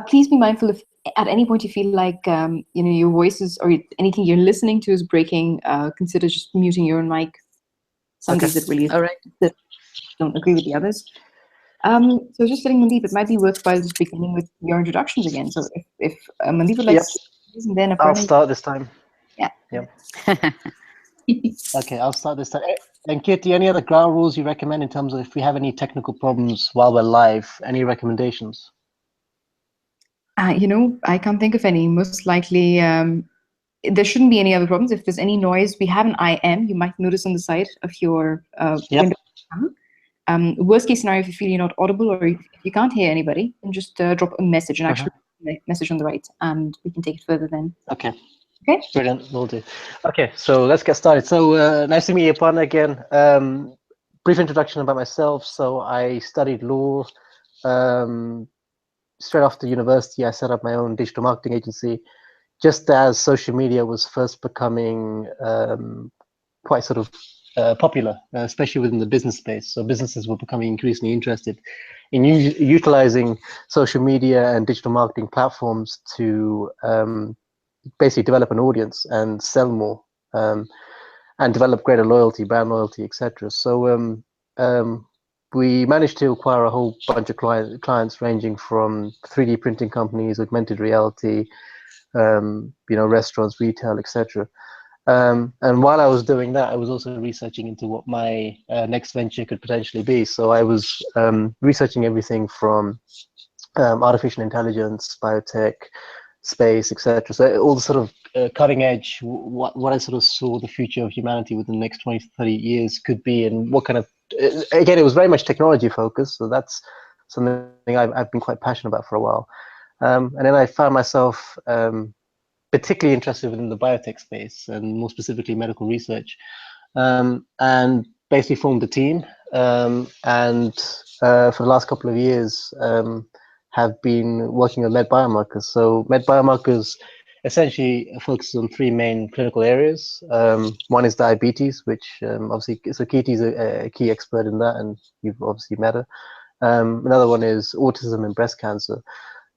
Please be mindful if at any point you feel like your voices or anything you're listening to is breaking. Consider just muting your own mic. Some days it really All right. don't agree with the others. So just saying, Mandeep, it might be worthwhile just beginning with your introductions again. So if Mandeep would like Yep. to start, and then I'll Aparna. start this time. Yeah. Yep. Okay, I'll start this time. And Kirti, any other ground rules you recommend in terms of if we have any technical problems while we're live? Any recommendations? I can't think of any. Most likely, there shouldn't be any other problems. If there's any noise, we have an IM. You might notice on the side of your window. Worst case scenario, if you feel you're not audible or if you can't hear anybody, then just drop a message, an actual message on the right, and we can take it further then. Okay. Okay. Brilliant. Will do. Okay, so let's get started. So nice to meet you, Aparna, again. Brief introduction about myself. So I studied law. Straight after university, I set up my own digital marketing agency, just as social media was first becoming quite sort of popular, especially within the business space. So businesses were becoming increasingly interested in utilizing social media and digital marketing platforms to basically develop an audience and sell more, and develop greater loyalty, brand loyalty, etc. So we managed to acquire a whole bunch of clients ranging from 3D printing companies, augmented reality, restaurants, retail, etc. And while I was doing that, I was also researching into what my next venture could potentially be. So I was researching everything from artificial intelligence, biotech, space, etc. So all the sort of cutting edge, what I sort of saw the future of humanity within the next 20 to 30 years could be, and what kind of, again, it was very much technology focused. So that's something I've been quite passionate about for a while. And then I found myself particularly interested within the biotech space, and more specifically medical research, and basically formed a team, and for the last couple of years have been working on med biomarkers. So med biomarkers essentially focuses on three main clinical areas. One is diabetes, which obviously, so Kirti is a key expert in that, and you've obviously met her. Another one is autism and breast cancer.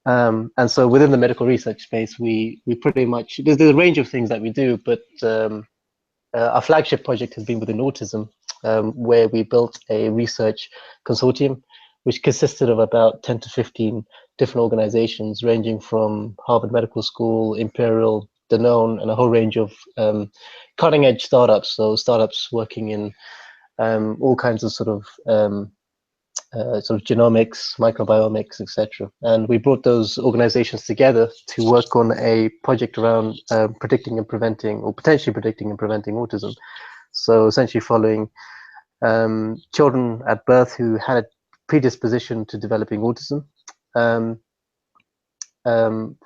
And so within the medical research space, we pretty much, there's a range of things that we do, but our flagship project has been within autism, where we built a research consortium, which consisted of about 10 to 15 different organizations, ranging from Harvard Medical School, Imperial, Danone, and a whole range of cutting edge startups. So startups working in all kinds of sort of genomics, microbiomics, etc. And we brought those organizations together to work on a project around predicting and preventing, or potentially predicting and preventing autism. So essentially following children at birth who had a predisposition to developing autism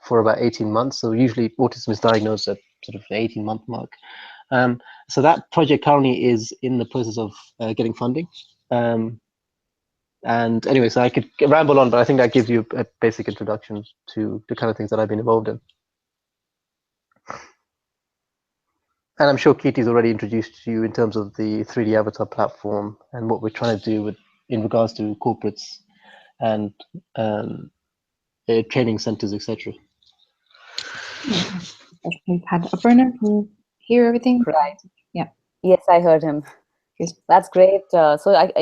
for about 18 months. So usually autism is diagnosed at sort of the 18-month mark. So that project currently is in the process of getting funding. And anyway, so I could ramble on, but I think that gives you a basic introduction to the kind of things that I've been involved in. And I'm sure Kirti's already introduced you in terms of the 3D avatar platform and what we're trying to do in regards to corporates and training centers, etc. We've had Aparna who hear everything. Right. Yeah. Yes, I heard him. Yes. That's great. So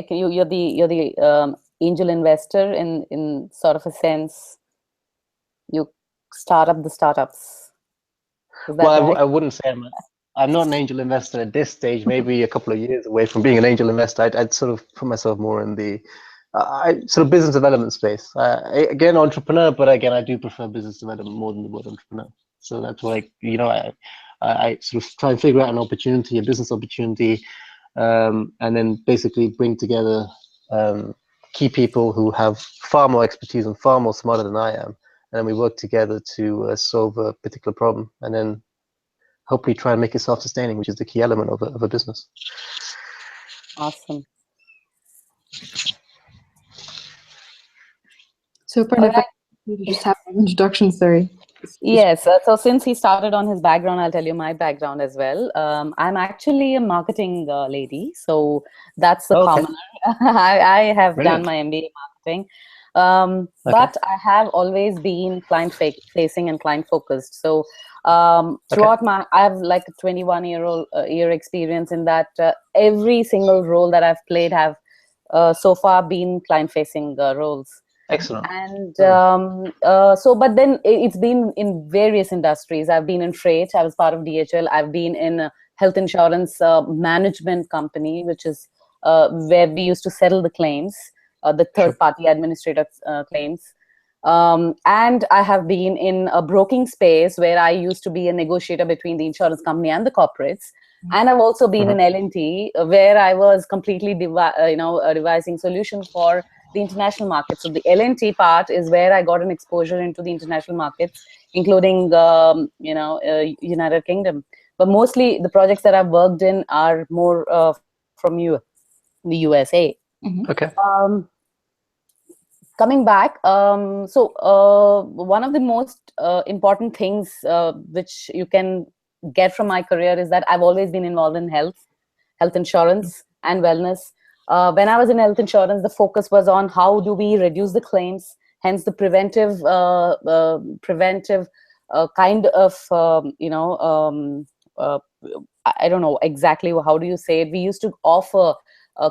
you're the angel investor in sort of a sense. You start up the startups. Is that Well, right? I wouldn't say I'm not an angel investor at this stage. Maybe a couple of years away from being an angel investor. I'd sort of put myself more in the sort of business development space. Again, entrepreneur, but again, I do prefer business development more than the word entrepreneur. So that's why, I sort of try and figure out an opportunity, a business opportunity, and then basically bring together key people who have far more expertise and far more smarter than I am. And then we work together to solve a particular problem, and then hopefully try and make it self-sustaining, which is the key element of a business. Awesome. So, Aparna, you just have an introduction, sorry. Yes. So since he started on his background, I'll tell you my background as well. I'm actually a marketing lady, so that's the commoner. I have done my MBA in marketing. But I have always been client-facing and client-focused. So throughout I have like a 21-year experience in that. Every single role that I've played have so far been client-facing roles. Excellent. And but then it's been in various industries. I've been in freight. I was part of DHL. I've been in a health insurance management company, which is where we used to settle the claims, the third-party administrator claims. And I have been in a broking space where I used to be a negotiator between the insurance company and the corporates. And I've also been in L&T, where I was completely devising solutions for the international market. So the L&T part is where I got an exposure into the international markets, including United Kingdom. But mostly the projects that I've worked in are more from the USA. Okay. Coming back, one of the most important things which you can get from my career is that I've always been involved in health insurance and wellness. When I was in health insurance, the focus was on how do we reduce the claims, hence the preventive kind of, I don't know exactly how do you say it. We used to offer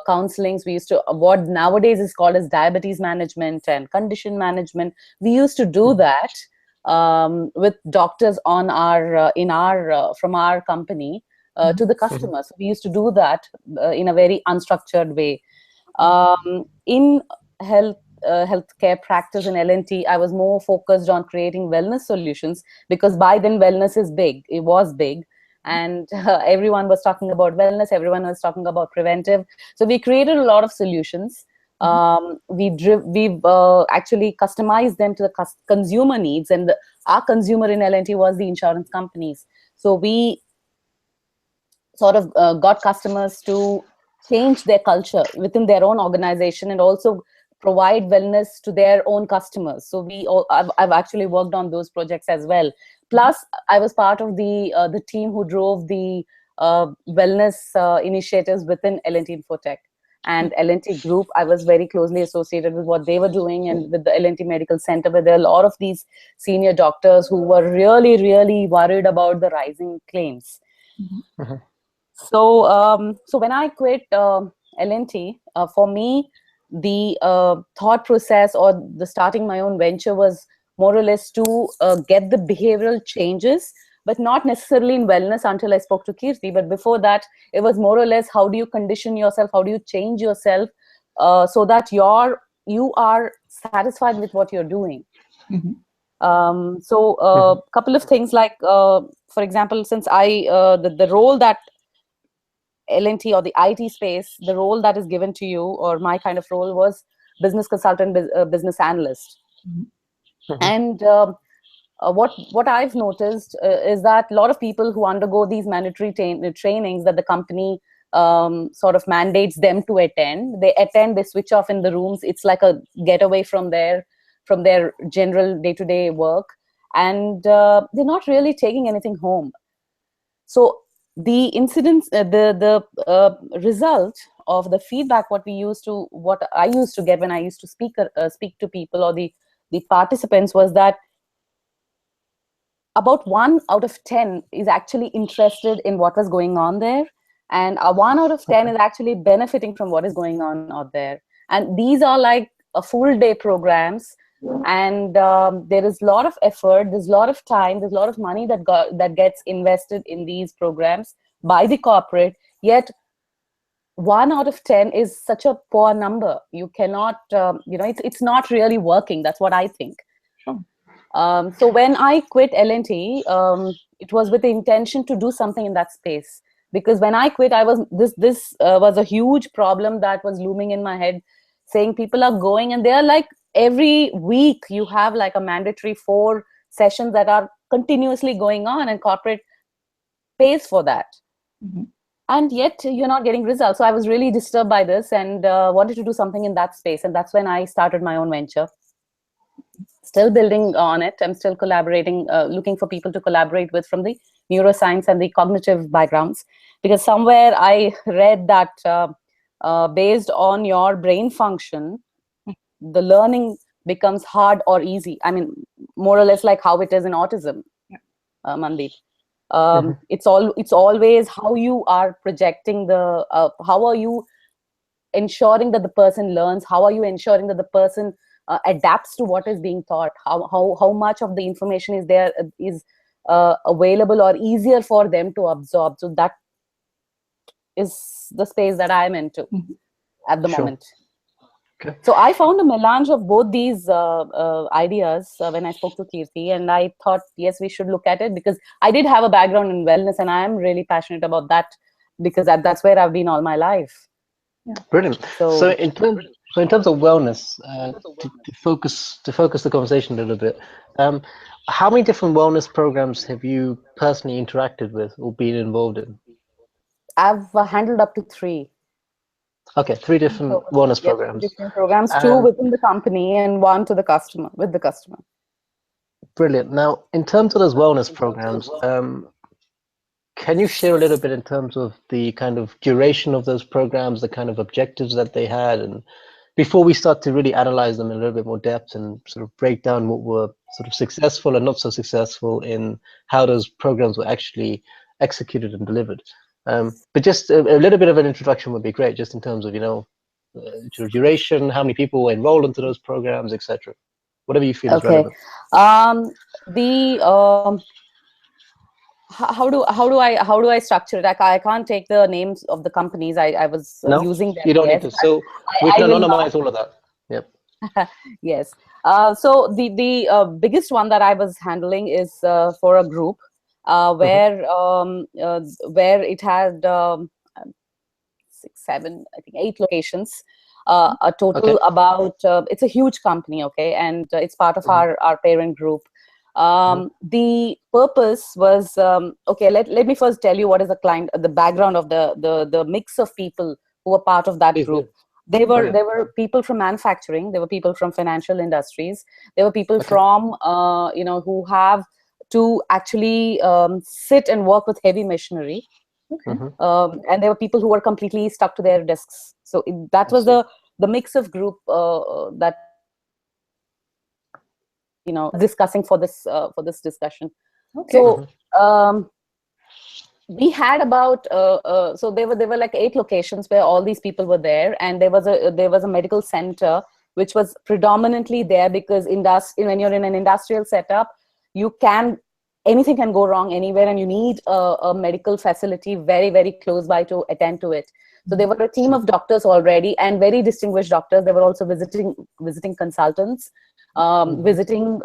counselings. We used to, what nowadays is called as diabetes management and condition management. We used to do that with doctors on our from our company to the customers. So we used to do that in a very unstructured way. In healthcare practice in L&T, I was more focused on creating wellness solutions, because by then wellness is big. It was big. And everyone was talking about wellness. Everyone was talking about preventive. So we created a lot of solutions. We've actually customized them to the consumer needs, and our consumer in L&T was the insurance companies. So we sort of got customers to change their culture within their own organization and also provide wellness to their own customers. So I've actually worked on those projects as well. Plus, I was part of the team who drove the wellness initiatives within L&T Infotech and L&T Group. I was very closely associated with what they were doing, and with the L&T Medical Center, where there are a lot of these senior doctors who were really, really worried about the rising claims. So when I quit L&T, for me, the thought process or the starting my own venture was more or less to get the behavioral changes, but not necessarily in wellness until I spoke to Kirti. But before that, it was more or less, how do you condition yourself? How do you change yourself so that you are satisfied with what you're doing? Couple of things like, for example, since the role that L&T or the IT space, the role that is given to you, or my kind of role, was business consultant, business analyst. And what I've noticed is that a lot of people who undergo these mandatory trainings that the company sort of mandates them to attend, they switch off in the rooms. It's like a getaway from their general day-to-day work, and they're not really taking anything home. So the incidents, the result of the feedback, what I used to get when I used to speak to people or the participants, was that about 1 out of 10 is actually interested in what was going on there, and 1 out of 10 is actually benefiting from what is going on out there. And these are like a full day programs, and there is a lot of effort, there's a lot of time, there's a lot of money that gets invested in these programs by the corporate, yet 1 out of 10 is such a poor number. You cannot, it's not really working. That's what I think. So when I quit L&T, it was with the intention to do something in that space. Because when I quit, this was a huge problem that was looming in my head, saying people are going and they're like, every week you have like a mandatory 4 sessions that are continuously going on, and corporate pays for that. And yet you're not getting results. So I was really disturbed by this and wanted to do something in that space. And that's when I started my own venture. Still building on it. I'm still collaborating, looking for people to collaborate with from the neuroscience and the cognitive backgrounds. Because somewhere I read that based on your brain function, the learning becomes hard or easy. I mean, more or less like how it is in autism, Mandeep. It's always how you are projecting the, how are you ensuring that the person learns? How are you ensuring that the person adapts to what is being taught? How much of the information is there is available or easier for them to absorb? So that is the space that I'm into at the moment. Okay. So I found a melange of both these ideas when I spoke to Kirti, and I thought, yes, we should look at it, because I did have a background in wellness, and I am really passionate about that, because that's where I've been all my life. Yeah. Brilliant. So in terms of wellness, to focus the conversation a little bit, how many different wellness programs have you personally interacted with or been involved in? I've handled up to 3. Okay, 3 different wellness programs. Different programs, 2 within the company and 1 to the customer, with the customer. Brilliant. Now, in terms of those wellness programs, can you share a little bit in terms of the kind of duration of those programs, the kind of objectives that they had, and before we start to really analyze them in a little bit more depth and sort of break down what were sort of successful and not so successful in how those programs were actually executed and delivered? But just a little bit of an introduction would be great, just in terms of, duration, how many people were enrolled into those programs, etc. Whatever you feel is relevant. How do I structure it? I can't take the names of the companies I was using them. You don't need to. So we can anonymize all of that. Yep. Yes. So the biggest one that I was handling is for a group where it had 6, 7, I think 8 locations. A total about it's a huge company, and it's part of our parent group. The purpose was let me first tell you what is the background of the mix of people who were part of that group. There were people from manufacturing, there were people from financial industries, there were people from who have to actually sit and work with heavy machinery. And there were people who were completely stuck to their desks. So that was the mix of group that discussing for this discussion. So we had about so there were like 8 locations where all these people were there, and there was a medical center which was predominantly there because when you're in an industrial setup, anything can go wrong anywhere, and you need a medical facility very, very close by to attend to it. So there were a team of doctors already, and very distinguished doctors. They were also visiting consultants, visiting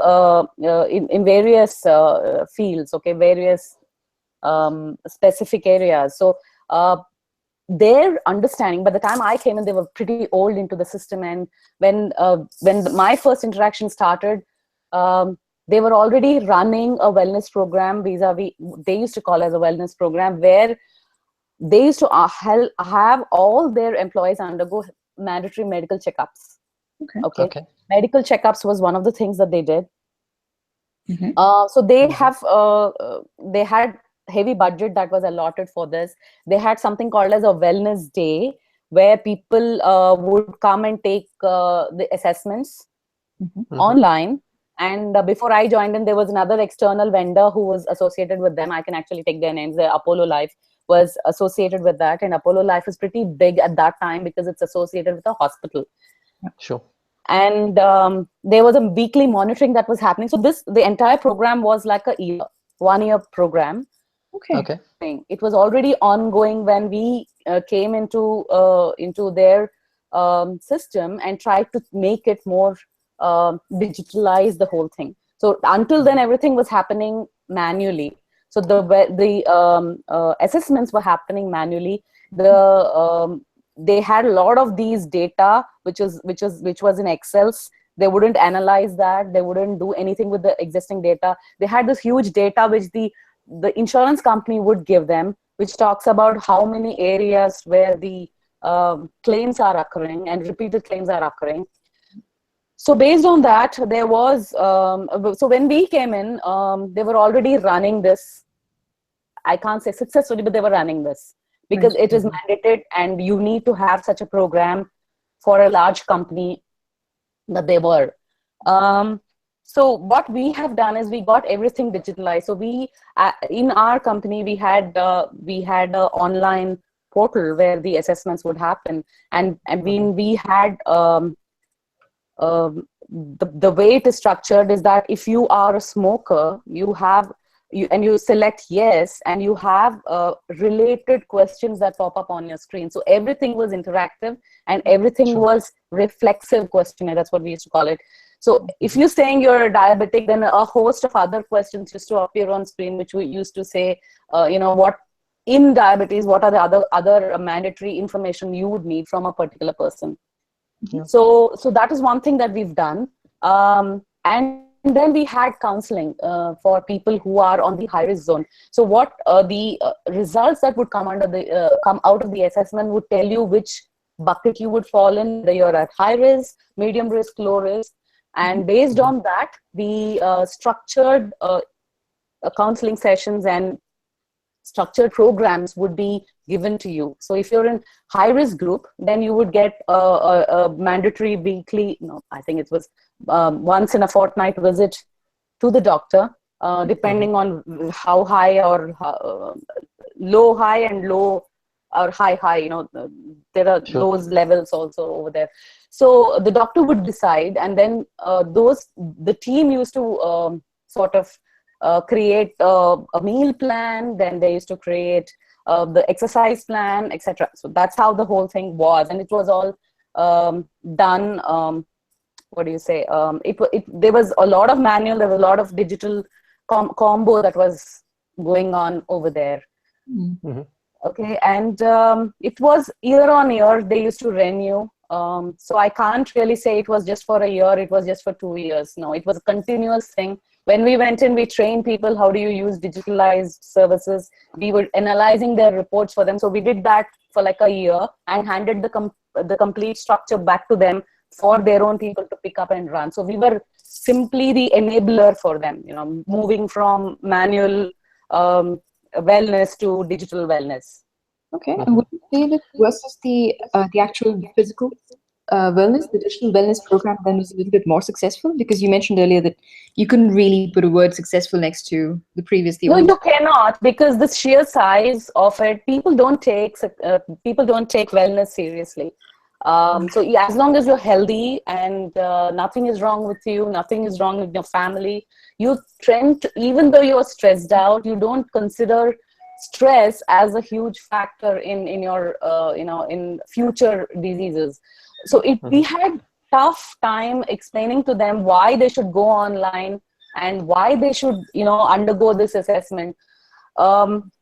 in various fields, various specific areas. So their understanding, by the time I came in, they were pretty old into the system. And when my first interaction started, they were already running a wellness program vis-a-vis, they used to call as a wellness program, where they used to have all their employees undergo mandatory medical checkups. Okay. Medical checkups was one of the things that they did. So they had heavy budget that was allotted for this. They had something called as a wellness day, where people would come and take the assessments online. And before I joined in, there was another external vendor who was associated with them. I can actually take their names. Apollo Life was associated with that. And Apollo Life is pretty big at that time because it's associated with a hospital. Sure. And there was a weekly monitoring that was happening. So the entire program was like a 1-year program. Okay. It was already ongoing when we came into their system and tried to make it more digitalize the whole thing. So until then, everything was happening manually. So the assessments were happening manually. They had a lot of these data, which was in Excels. They wouldn't analyze that. They wouldn't do anything with the existing data. They had this huge data which the insurance company would give them, which talks about how many areas where the claims are occurring and repeated claims are occurring. So based on that, there was, so when we came in, they were already running this. I can't say successfully, but they were running this because it is mandated, and you need to have such a program for a large company that they were. So what we have done is we got everything digitalized. So we, in our company, we had a online portal where the assessments would happen, and we had the way it is structured is that if you are a smoker, you select yes, and you have related questions that pop up on your screen. So everything was interactive and everything was reflexive questionnaire. That's what we used to call it. So if you're saying you're a diabetic, then a host of other questions used to appear on screen, which we used to say, what in diabetes, what are the other mandatory information you would need from a particular person. Yeah. So that is one thing that we've done. And then we had counseling for people who are on the high risk zone. So what the results that would come out of the assessment would tell you which bucket you would fall in, whether you're at high risk, medium risk, low risk. And based on that, we structured counseling sessions and structured programs would be given to you. So if you're in high risk group, then you would get a mandatory weekly, I think it was once in a fortnight visit to the doctor, depending on how high or low, high and low or high. There are those levels also over there. So the doctor would decide, and then the team used to sort of create a meal plan. Then they used to create the exercise plan, etc. So that's how the whole thing was, and it was all done. What do you say? There was a lot of manual. There was a lot of digital combo that was going on over there. Mm-hmm. Okay, and it was year on year. They used to renew. So I can't really say it was just for a year. It was just for 2 years. No, it was a continuous thing. When we went in, we trained people how do you use digitalized services. We were analyzing their reports for them. So we did that for like a year and handed the complete structure back to them for their own people to pick up and run. So we were simply the enabler for them, moving from manual wellness to digital wellness. Okay, and would you say that versus the actual physical wellness, the digital wellness program then was a little bit more successful? Because you mentioned earlier that you couldn't really put a word successful next to the previous. No, you cannot, because the sheer size of it, people don't take wellness seriously. So yeah, as long as you're healthy and nothing is wrong with you, nothing is wrong with your family, you trend to, even though you're stressed out, you don't consider stress as a huge factor in your in future diseases. So we had tough time explaining to them why they should go online and why they should undergo this assessment.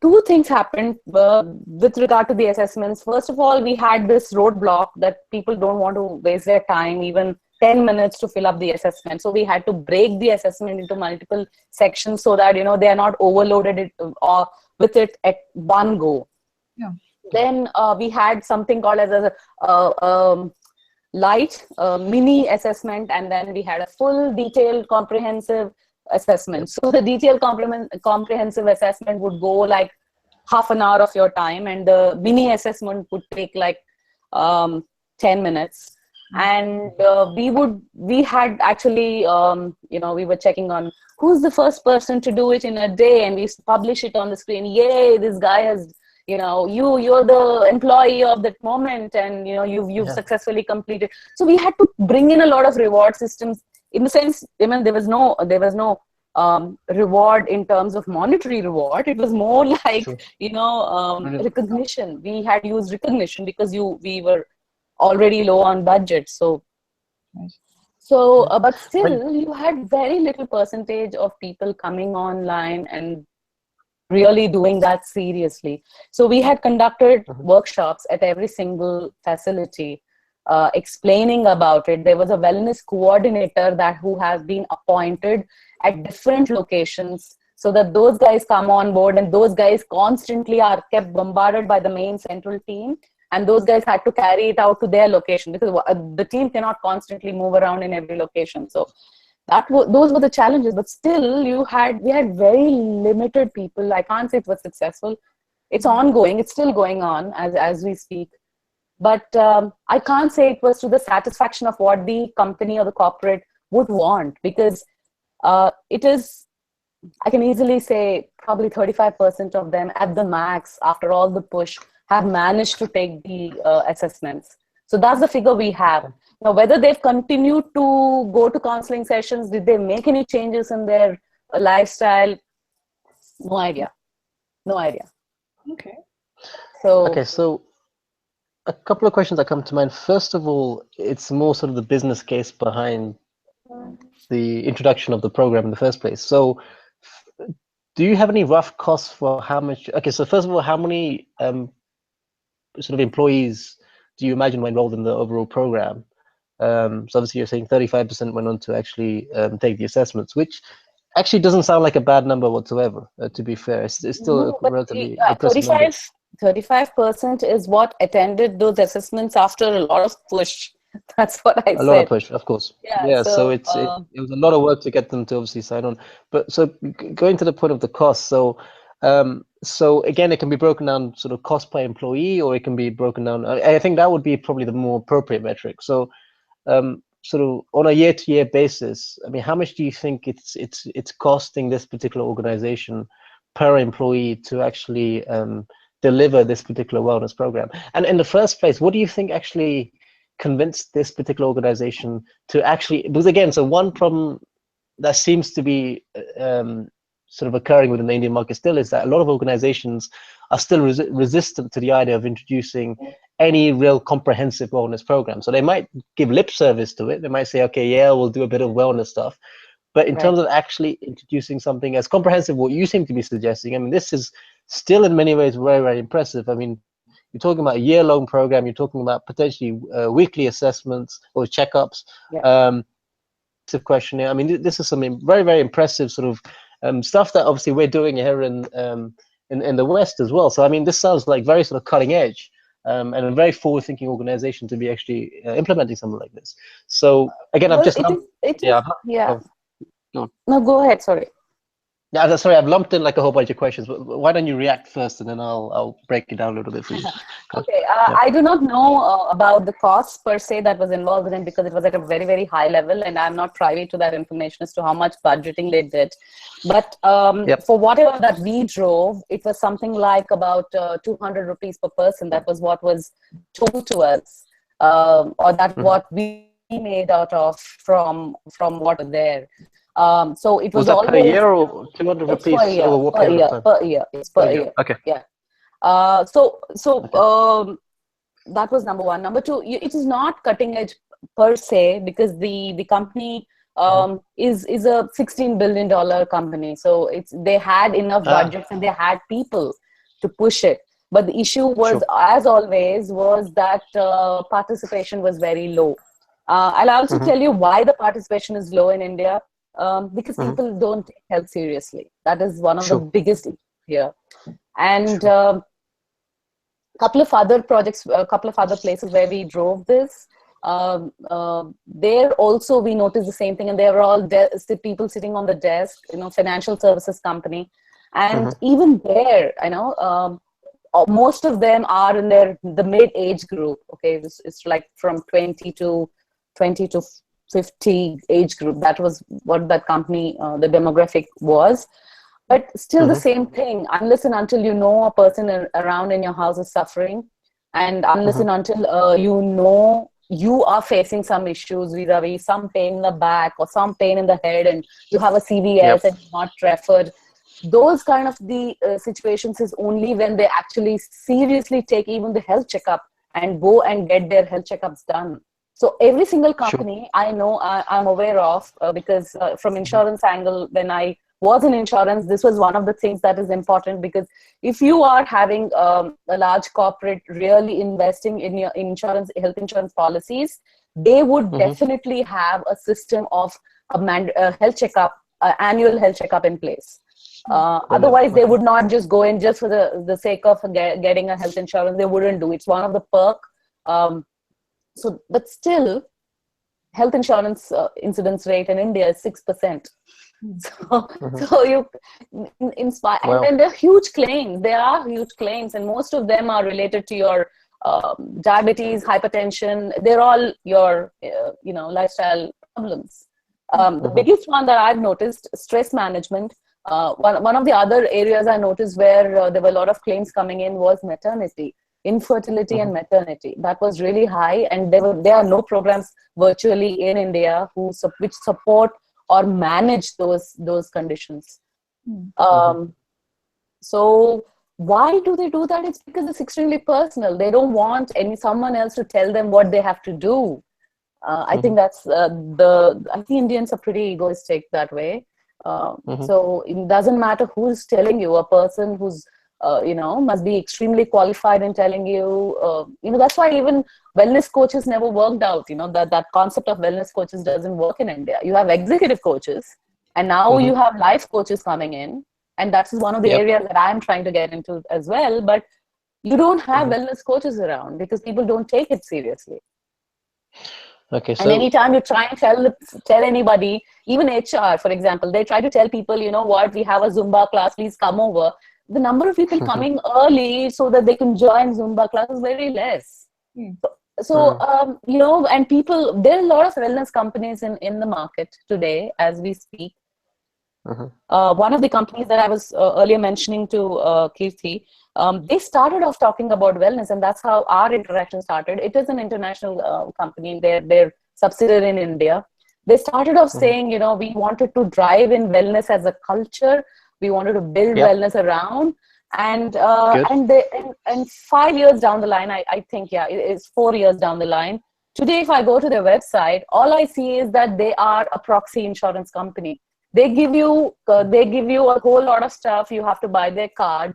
Two things happened with regard to the assessments. First of all, we had this roadblock that people don't want to waste their time, even 10 minutes to fill up the assessment. So we had to break the assessment into multiple sections so that they are not overloaded with it at one go. Yeah. Then we had something called as a light mini assessment, and then we had a full detailed comprehensive assessment. So the detailed comprehensive assessment would go like half an hour of your time, and the mini assessment would take like 10 minutes. And we had actually we were checking on who's the first person to do it in a day, and we used to publish it on the screen. Yay, this guy has you're the employee of that moment, and you've successfully completed. So we had to bring in a lot of reward systems. In the sense, there was no reward in terms of monetary reward. It was more like recognition. We had used recognition because we were already low on budget. So but still, you had very little percentage of people coming online and really doing that seriously. So we had conducted workshops at every single facility, explaining about it. There was a wellness coordinator who has been appointed at different locations, so that those guys come on board, and those guys constantly are kept bombarded by the main central team, and those guys had to carry it out to their location, because the team cannot constantly move around in every location. So those were the challenges. But still, we had very limited people. I can't say it was successful. It's ongoing. It's still going on as we speak. But I can't say it was to the satisfaction of what the company or the corporate would want, because it is, I can easily say probably 35% of them at the max, after all the push, have managed to take the assessments. So that's the figure we have. Now, whether they've continued to go to counseling sessions, did they make any changes in their lifestyle? No idea. No idea. Okay. So a couple of questions that come to mind. First of all, it's more sort of the business case behind the introduction of the program in the first place. So do you have any rough costs for how much? Okay, so first of all, how many sort of employees do you imagine were enrolled in the overall program? So obviously you're saying 35% went on to actually take the assessments, which actually doesn't sound like a bad number whatsoever, to be fair. It's still a relatively impressive number. 35% is what attended those assessments after a lot of push. That's what I said. A lot of push, of course. Yeah, so it was a lot of work to get them to obviously sign on. But so going to the point of the cost, so again, it can be broken down sort of cost per employee, or it can be broken down. I think that would be probably the more appropriate metric. So sort of on a year-to-year basis, I mean, how much do you think it's costing this particular organization per employee to actually deliver this particular wellness program? And in the first place, what do you think actually convinced this particular organization to actually, because again, so one problem that seems to be sort of occurring within the Indian market still is that a lot of organizations are still resistant to the idea of introducing any real comprehensive wellness program. So they might give lip service to it. They might say, okay, yeah, we'll do a bit of wellness stuff. But in terms of actually introducing something as comprehensive, what you seem to be suggesting, I mean, this is still in many ways very, very impressive. I mean, you're talking about a year-long program. You're talking about potentially weekly assessments or checkups, questionnaire. I mean, this is something very, very impressive sort of stuff that obviously we're doing here in the West as well. So, I mean, this sounds like very sort of cutting edge and a very forward-thinking organization to be actually implementing something like this. So, again, well, I've just... No, go ahead, sorry. Yeah, sorry, I've lumped in like a whole bunch of questions, but why don't you react first, and then I'll break it down a little bit for you. Okay, I do not know about the costs per se that was involved in it, because it was at a very, very high level, and I'm not privy to that information as to how much budgeting they did. But for whatever that we drove, it was something like about 200 rupees per person. That was what was told to us, or that what we made out of from what was there. So it was always per year or 200 rupees over what period of time? Per year. It's per year. Okay. Yeah. That was number one. Number two, it is not cutting edge per se, because the company is a $16 billion company. So they had enough budgets and they had people to push it. But the issue was, as always, was that participation was very low. I'll also tell you why the participation is low in India. Because people don't take health seriously. That is one of the biggest issues here. And couple of other projects, a couple of other places where we drove this, there also we noticed the same thing, and they were all people sitting on the desk, financial services company. And even there, most of them are in the mid-age group. Okay, it's like from 20 to 50 age group. That was what that company, the demographic was. But still the same thing, unless and until you know a person around in your house is suffering, and unless and until you are facing some issues, vis-a-vis some pain in the back or some pain in the head, and you have a CVS and you're not referred, those kind of the situations is only when they actually seriously take even the health checkup and go and get their health checkups done. So every single company I know, I'm aware of, because from insurance angle, when I was in insurance, this was one of the things that is important, because if you are having a large corporate really investing in your health insurance policies, they would definitely have a system of a health checkup, annual health checkup in place. Otherwise, they would not just go in just for the sake of getting a health insurance. They wouldn't do it. It's one of the perk. But still, health insurance incidence rate in India is 6%. So you inspire, and they're huge claims. There are huge claims, and most of them are related to your diabetes, hypertension. They're all your lifestyle problems. The biggest one that I've noticed, stress management. One of the other areas I noticed where there were a lot of claims coming in was maternity, infertility and maternity. That was really high, and there are no programs virtually in India which support or manage those conditions. So why do they do that? It's because it's extremely personal. They don't want someone else to tell them what they have to do. I think that's I think Indians are pretty egoistic that way. So it doesn't matter who's telling you. A person who's must be extremely qualified in telling you. That's why even wellness coaches never worked out. That concept of wellness coaches doesn't work in India. You have executive coaches, and now you have life coaches coming in, and that's one of the areas that I'm trying to get into as well. But you don't have wellness coaches around because people don't take it seriously. Okay, so and anytime you try and tell anybody, even HR, for example, they try to tell people, what, we have a Zumba class, please come over. The number of people coming early so that they can join Zumba class is very less. So and people, there are a lot of wellness companies in the market today as we speak. One of the companies that I was earlier mentioning to Kirti, they started off talking about wellness, and that's how our interaction started. It is an international company. They're subsidiary in India. They started off saying, we wanted to drive in wellness as a culture. We wanted to build wellness around. And 5 years down the line, I think, it's 4 years down the line. Today, if I go to their website, all I see is that they are a proxy insurance company. They give you a whole lot of stuff. You have to buy their card.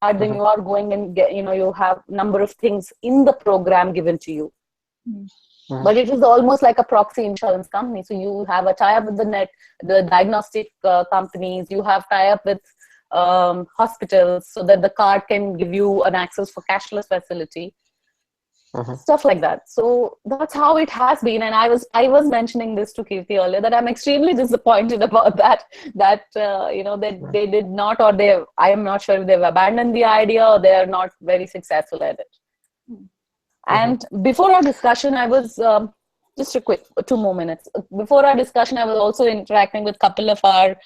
Then you are going and get, you have number of things in the program given to you. But it is almost like a proxy insurance company. So you have a tie-up with the diagnostic companies. You have tie-up with hospitals so that the card can give you an access for cashless facility. Stuff like that. So that's how it has been. And I was mentioning this to Kirti earlier, that I'm extremely disappointed about that that they did not, or I am not sure if they've abandoned the idea or they are not very successful at it. And before our discussion, I was just a quick 2 more minutes. Before our discussion, I was also interacting with a couple of our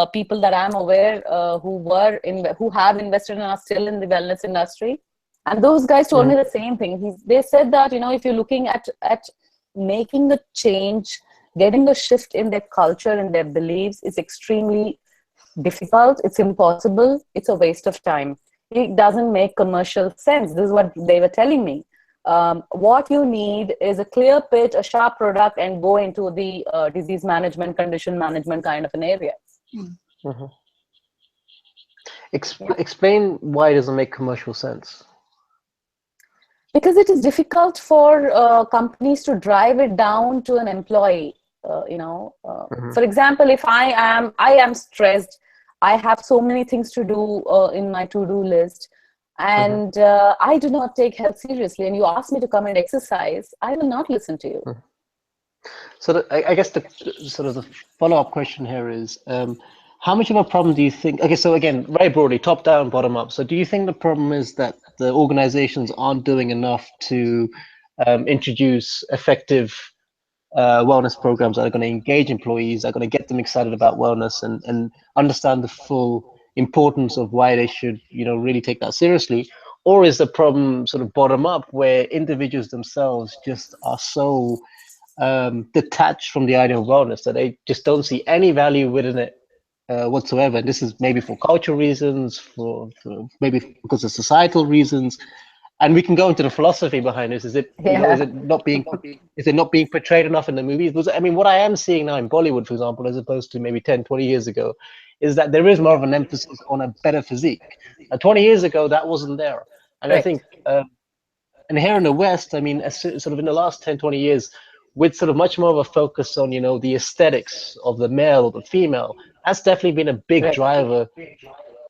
people that I'm aware who have invested and are still in the wellness industry. And those guys told me the same thing. They said that, if you're looking at making the change, getting the shift in their culture and their beliefs is extremely difficult. It's impossible. It's a waste of time. It doesn't make commercial sense. This is what they were telling me. What you need is a clear pitch, a sharp product, and go into the disease management, condition management kind of an area. Explain why it doesn't make commercial sense. Because it is difficult for companies to drive it down to an employee. For example, if I am stressed, I have so many things to do in my to-do list, and I do not take health seriously, and you ask me to come and exercise, I will not listen to you. So I guess the sort of the follow-up question here is, how much of a problem do you think, okay, so again, very broadly, top down, bottom up. So do you think the problem is that the organizations aren't doing enough to introduce effective wellness programs that are going to engage employees, that are going to get them excited about wellness and understand the full importance of why they should, really take that seriously? Or is the problem sort of bottom up, where individuals themselves just are so detached from the idea of wellness that they just don't see any value within it whatsoever? And this is maybe for cultural reasons, for maybe because of societal reasons, and we can go into the philosophy behind this. Is it is it not being portrayed enough in the movies? Because I mean, what I am seeing now in Bollywood, for example, as opposed to maybe 10-20 years ago, is that there is more of an emphasis on a better physique. 20 years ago, that wasn't there. And I think and here in the West, I mean, sort of in the last 10-20 years, with sort of much more of a focus on, the aesthetics of the male or the female, that's definitely been a big driver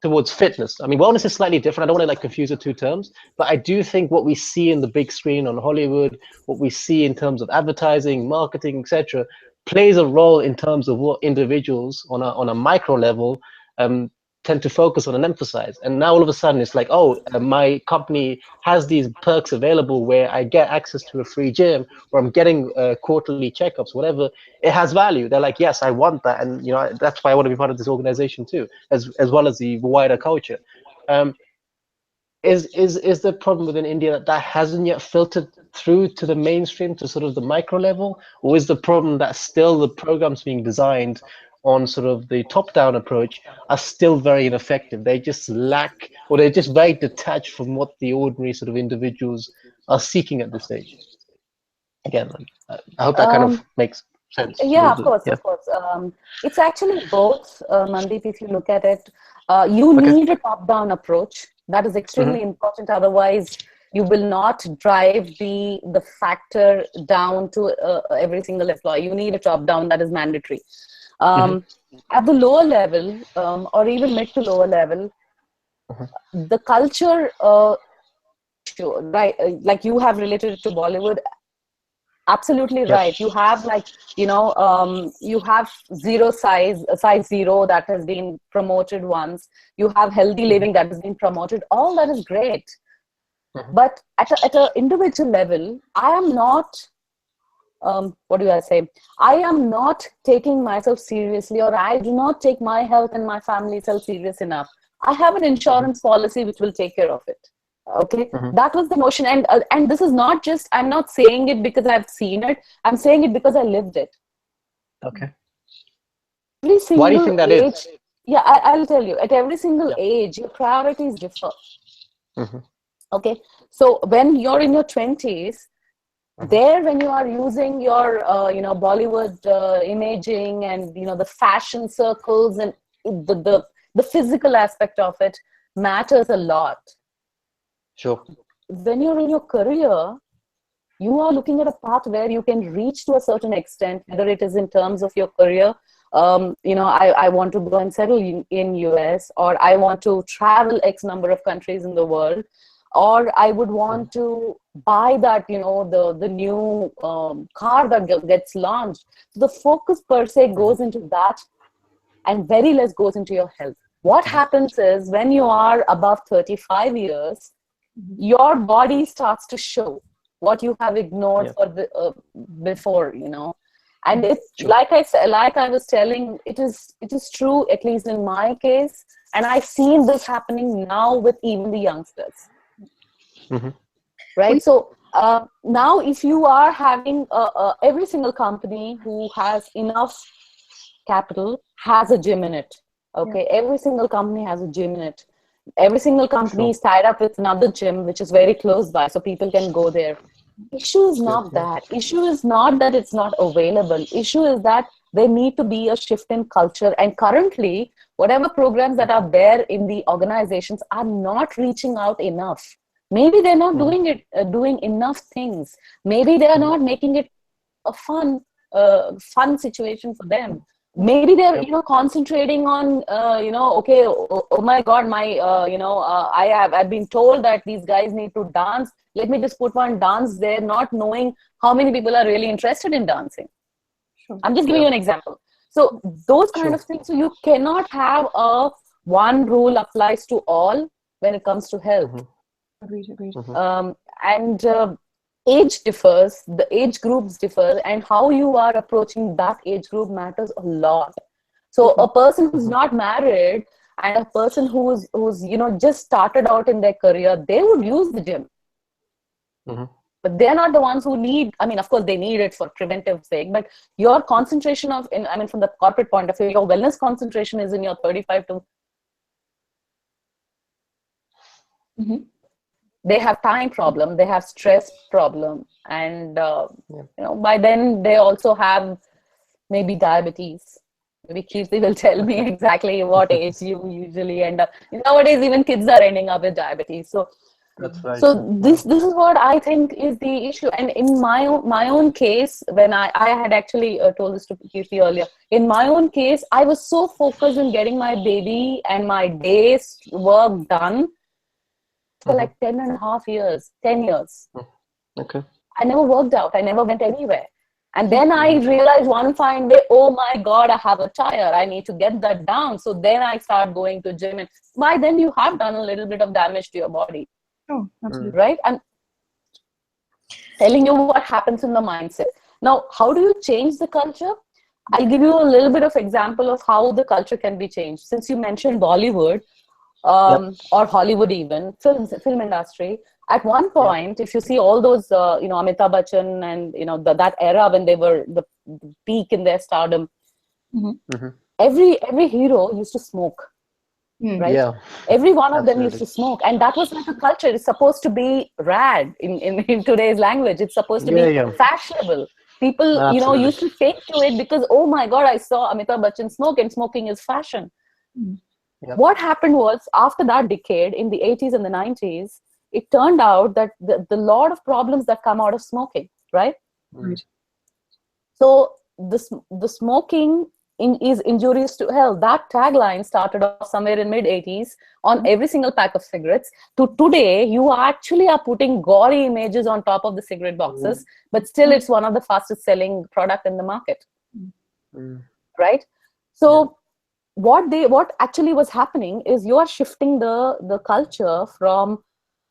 towards fitness. I mean, wellness is slightly different. I don't want to confuse the two terms, but I do think what we see in the big screen on Hollywood, what we see in terms of advertising, marketing, etc., plays a role in terms of what individuals on a micro level tend to focus on and emphasize. And now all of a sudden it's like, oh, my company has these perks available where I get access to a free gym, or I'm getting quarterly checkups, whatever. It has value. They're like, yes, I want that, and that's why I want to be part of this organization too, as well as the wider culture. Is the problem within India that hasn't yet filtered through to the mainstream, to sort of the micro level, or is the problem that still the programs being designed on sort of the top-down approach are still very ineffective? They just lack, or they're just very detached from what the ordinary sort of individuals are seeking at this stage. Again, I hope that kind of makes sense. Yeah, of course, of course. It's actually both, Mandeep, if you look at it. You need a top-down approach. That is extremely important. Otherwise, you will not drive the factor down to every single employee. You need a top-down. That is mandatory. At the lower level, or even mid to lower level, the culture, right? Like you have related it to Bollywood. Absolutely right. You have you have size zero that has been promoted once. You have healthy living that has been promoted. All that is great. But at an individual level, I am not, what do I say? I am not taking myself seriously, or I do not take my health and my family's health serious enough. I have an insurance policy which will take care of it. Okay, that was the notion, and this is not just, I'm not saying it because I've seen it, I'm saying it because I lived it. Okay. Every single Why do you think that age, is? Yeah, I'll tell you, at every single age, your priorities differ. Okay, so when you're in your 20s, there when you are using your Bollywood imaging and the fashion circles and the physical aspect of it matters a lot. Sure. When you're in your career, you are looking at a path where you can reach to a certain extent, whether it is in terms of your career. I want to go and settle in US, or I want to travel X number of countries in the world, or I would want to buy that, the new car that gets launched. So the focus per se goes into that, and very less goes into your health. What happens is, when you are above 35 years, your body starts to show what you have ignored for the before, and it's like I was telling, it is true, at least in my case, and I've seen this happening now with even the youngsters. Right? So now, if you are having every single company who has enough capital has a gym in it. Okay, every single company has a gym in it. Every single company is tied up with another gym which is very close by, so people can go there. Issue is not that. Issue is not that it's not available. Issue is that there need to be a shift in culture. And currently, whatever programs that are there in the organizations are not reaching out enough. Maybe they're not doing enough things. Maybe they are not making it a fun situation for them. Maybe they're concentrating on okay, oh my god, my I've been told that these guys need to dance, let me just put one dance there, not knowing how many people are really interested in dancing. I'm just giving you an example. So those kind of things. So you cannot have a one rule applies to all when it comes to health. Agreed. And age differs, the age groups differ, and how you are approaching that age group matters a lot. So a person who's not married and a person who's just started out in their career, they would use the gym. But they're not the ones who need, of course they need it for preventive sake, but your concentration from the corporate point of view, your wellness concentration is in your 35 to they have time problem, they have stress problem, and by then they also have maybe diabetes. Maybe Kirti will tell me exactly what age you usually end up. Nowadays, even kids are ending up with diabetes. So that's right. So this is what I think is the issue. And in my own case, when I had actually told this to Kirti earlier, in my own case, I was so focused on getting my baby and my day's work done for like 10 years. Okay. I never worked out. I never went anywhere. And then I realized one fine day, oh my God, I have a tire. I need to get that down. So then I start going to gym. And by then you have done a little bit of damage to your body. Oh, absolutely. Right? And telling you what happens in the mindset. Now, how do you change the culture? I'll give you a little bit of example of how the culture can be changed. Since you mentioned Bollywood or Hollywood even, film industry, at one point, if you see all those, Amitabh Bachchan and, that era when they were the peak in their stardom, every hero used to smoke, right? Yeah. Every one of them used to smoke. And that was like a culture. It's supposed to be rad in today's language. It's supposed to be fashionable. People, used to take to it because, oh my God, I saw Amitabh Bachchan smoke and smoking is fashion. What happened was after that decade in the 80s and the 90s, it turned out that the lot of problems that come out of smoking, right? So the smoking is injurious to health. That tagline started off somewhere in mid-80s on every single pack of cigarettes. To today, you actually are putting gory images on top of the cigarette boxes, but still it's one of the fastest selling product in the market, right? So what actually was happening is you are shifting the culture from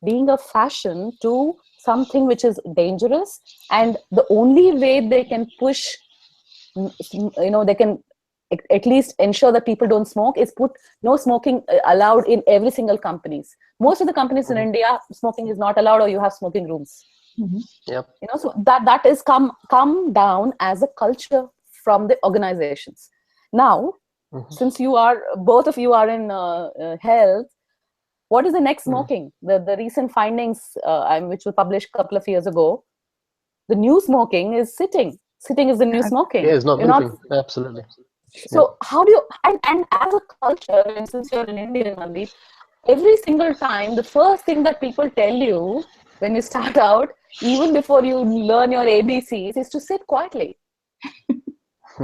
being a fashion to something which is dangerous, and the only way they can push, they can at least ensure that people don't smoke is put no smoking allowed in every single companies. Most of the companies in India, smoking is not allowed, or you have smoking rooms. So that is come down as a culture from the organizations. Now, since both of you are in health, what is the next smoking? The recent findings, which were published a couple of years ago, the new smoking is sitting. Sitting is the new smoking. Yeah, it's not moving. Absolutely. So how do you, and as a culture, and since you're an Indian, Mandeep, every single time, the first thing that people tell you when you start out, even before you learn your ABCs, is to sit quietly.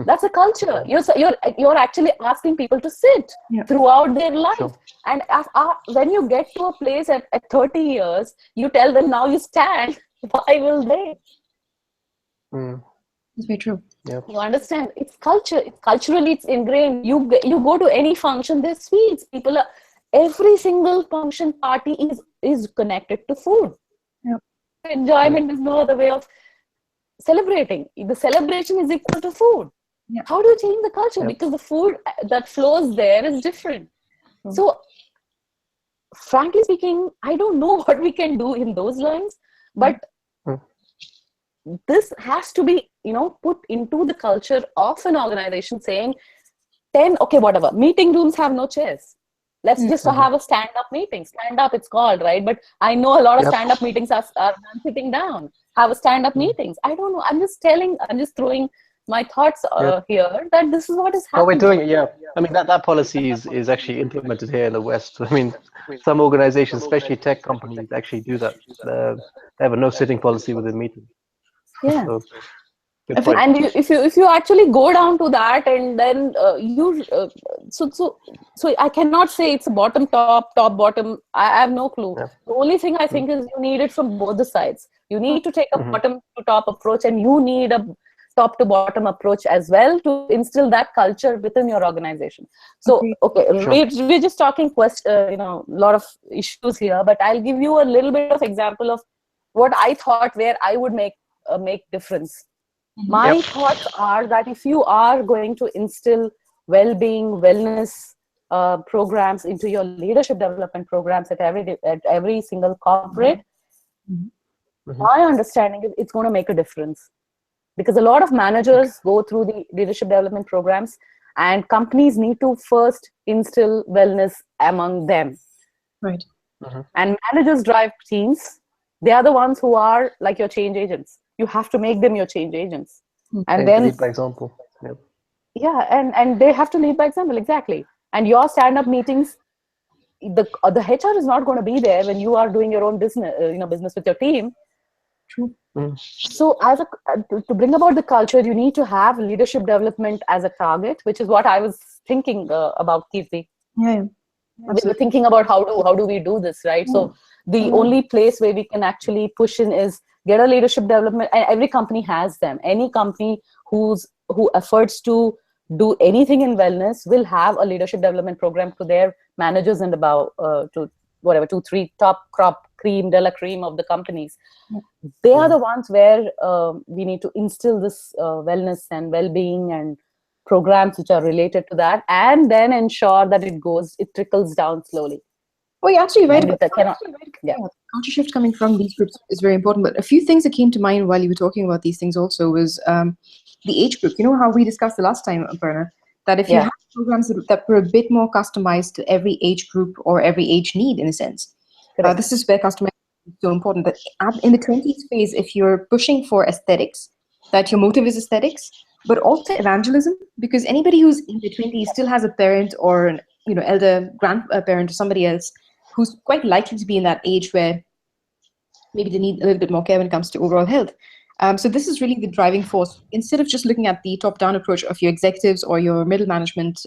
That's a culture. You're actually asking people to sit throughout their life. And when you get to a place at 30 years, you tell them now you stand. Why will they? It's very true. You understand? It's culture. Culturally, it's ingrained. You go to any function, there's sweets. Every single function party is connected to food. Enjoyment is no other way of celebrating. The celebration is equal to food. How do you change the culture? Because the food that flows there is different. So, frankly speaking, I don't know what we can do in those lines, but this has to be, put into the culture of an organization, saying 10, okay, whatever, meeting rooms have no chairs. Let's just have a stand-up meeting. Stand-up, it's called, right? But I know a lot of stand-up meetings are sitting down. Have a stand-up meetings. I don't know. I'm just throwing my thoughts here that this is what is happening. Oh, we're doing it, I mean, that policy is actually implemented here in the West. I mean, some organizations, especially tech companies, actually do that. They have a no sitting policy within meetings. Yeah. So, and if you actually go down to that, and then so I cannot say it's a top bottom. I have no clue. The only thing I think is you need it from both the sides. You need to take a bottom to top approach, and you need a top to bottom approach as well to instill that culture within your organization. So we're just talking a lot of issues here, but I'll give you a little bit of example of what I thought where I would make difference. My thoughts are that if you are going to instill well-being, wellness programs into your leadership development programs at every single corporate, my understanding is it's going to make a difference. Because a lot of managers go through the leadership development programs, and companies need to first instill wellness among them. Right. And managers drive teams. They are the ones who are like your change agents. You have to make them your change agents. And then lead by example. And they have to lead by example, exactly. And your stand-up meetings, the HR is not going to be there when you are doing your own business, business with your team. True. So to bring about the culture, you need to have leadership development as a target, which is what I was thinking about, Kirti. We were thinking about how do we do this, right? So the only place where we can actually push in is get a leadership development, and every company has them. Any company who efforts to do anything in wellness will have a leadership development program to their managers and about to whatever 2-3 top crop cream de la cream of the companies. They are the ones where we need to instill this wellness and well-being and programs which are related to that, and then ensure that it trickles down slowly. Oh, you're actually right. Yeah. Culture shift coming from these groups is very important. But a few things that came to mind while you were talking about these things also was the age group. You know how we discussed the last time, Aparna, that if you have programs that were a bit more customized to every age group or every age need, in a sense, this is where customization is so important. That in the 20s phase, if you're pushing for aesthetics, that your motive is aesthetics, but also evangelism, because anybody who's in the 20s still has a parent or an elder grandparent or somebody else who's quite likely to be in that age where maybe they need a little bit more care when it comes to overall health. So this is really the driving force. Instead of just looking at the top-down approach of your executives or your middle management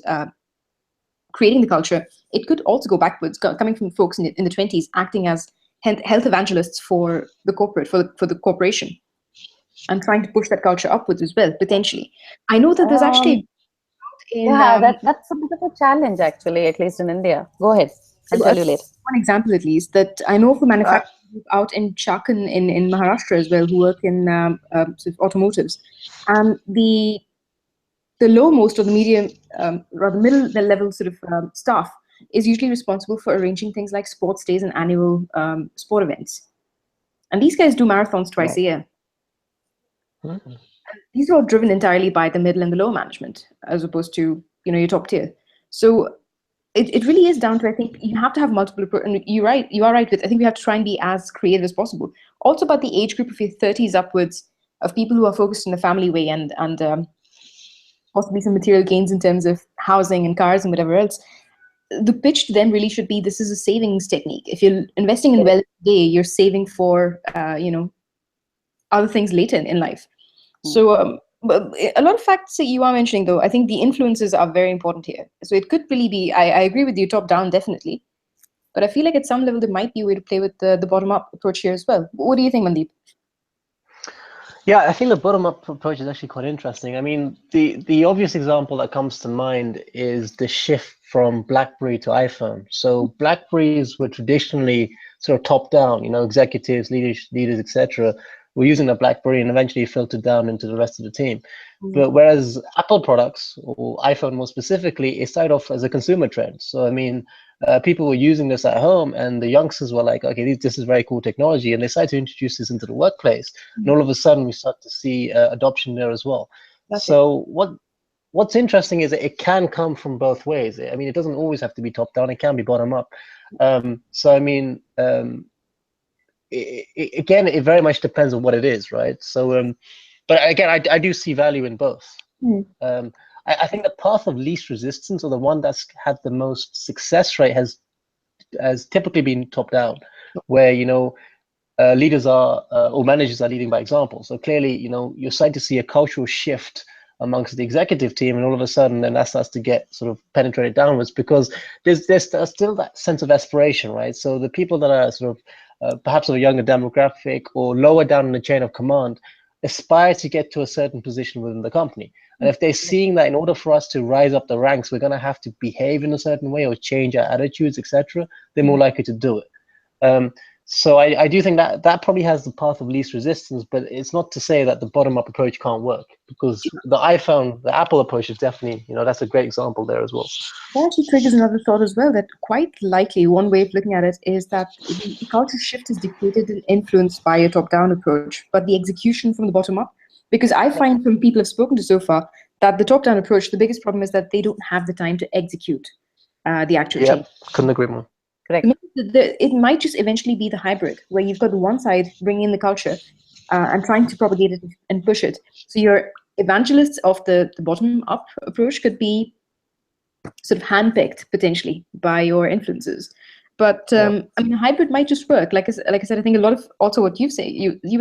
creating the culture, it could also go backwards, coming from folks in the 20s acting as health evangelists for the corporate, for the corporation, and trying to push that culture upwards as well, potentially. I know that there's actually that's a bit of a challenge, actually, at least in India. Go ahead. I'll tell you later. One example, at least, that I know of a manufacturing group out in Chakan in Maharashtra as well, who work in sort of automotives. The lowmost or the medium, or the middle level sort of staff is usually responsible for arranging things like sports days and annual sport events. And these guys do marathons twice a year. Mm-hmm. These are all driven entirely by the middle and the lower management, as opposed to your top tier. So it really is down to, I think, you have to have multiple, and you are right with, I think we have to try and be as creative as possible. Also about the age group of your 30s upwards, of people who are focused in the family way and possibly some material gains in terms of housing and cars and whatever else. The pitch to them really should be, this is a savings technique. If you're investing in wealth today, you're saving for other things later in life. So a lot of facts that you are mentioning, though, I think the influences are very important here. So it could really be, I agree with you, top down, definitely. But I feel like at some level, there might be a way to play with the bottom up approach here as well. What do you think, Mandeep? Yeah, I think the bottom up approach is actually quite interesting. I mean, the obvious example that comes to mind is the shift from BlackBerry to iPhone. So BlackBerries were traditionally sort of top down, executives, leaders, etc., were using the BlackBerry and eventually filtered down into the rest of the team. But whereas Apple products, or iPhone more specifically, it started off as a consumer trend. So I mean, people were using this at home, and the youngsters were like, okay, this is very cool technology, and they started to introduce this into the workplace. And all of a sudden, we start to see adoption there as well. So what's interesting is that it can come from both ways. I mean, it doesn't always have to be top down; it can be bottom up. So I mean. Again, it very much depends on what it is, right? So, but again, I do see value in both. I think the path of least resistance, or the one that's had the most success rate, has typically been top down, where leaders are or managers are leading by example. So clearly, you're starting to see a cultural shift amongst the executive team, and all of a sudden, then that starts to get sort of penetrated downwards, because there's still that sense of aspiration, right? So the people that are sort of perhaps of a younger demographic or lower down in the chain of command aspire to get to a certain position within the company. And if they're seeing that in order for us to rise up the ranks, we're going to have to behave in a certain way or change our attitudes, etc., they're more likely to do it. So I do think that probably has the path of least resistance, but it's not to say that the bottom-up approach can't work, because the Apple approach is definitely, that's a great example there as well. That actually triggers another thought as well, that quite likely one way of looking at it is that the culture shift is dictated and influenced by a top-down approach, but the execution from the bottom up, because I find from people I've spoken to so far that the top-down approach, the biggest problem is that they don't have the time to execute the actual change. Couldn't agree more. Correct. It might just eventually be the hybrid, where you've got the one side bringing in the culture and trying to propagate it and push it. So your evangelists of the bottom-up approach could be sort of handpicked potentially by your influences. But I mean, a hybrid might just work. Like I said, I think a lot of also what you were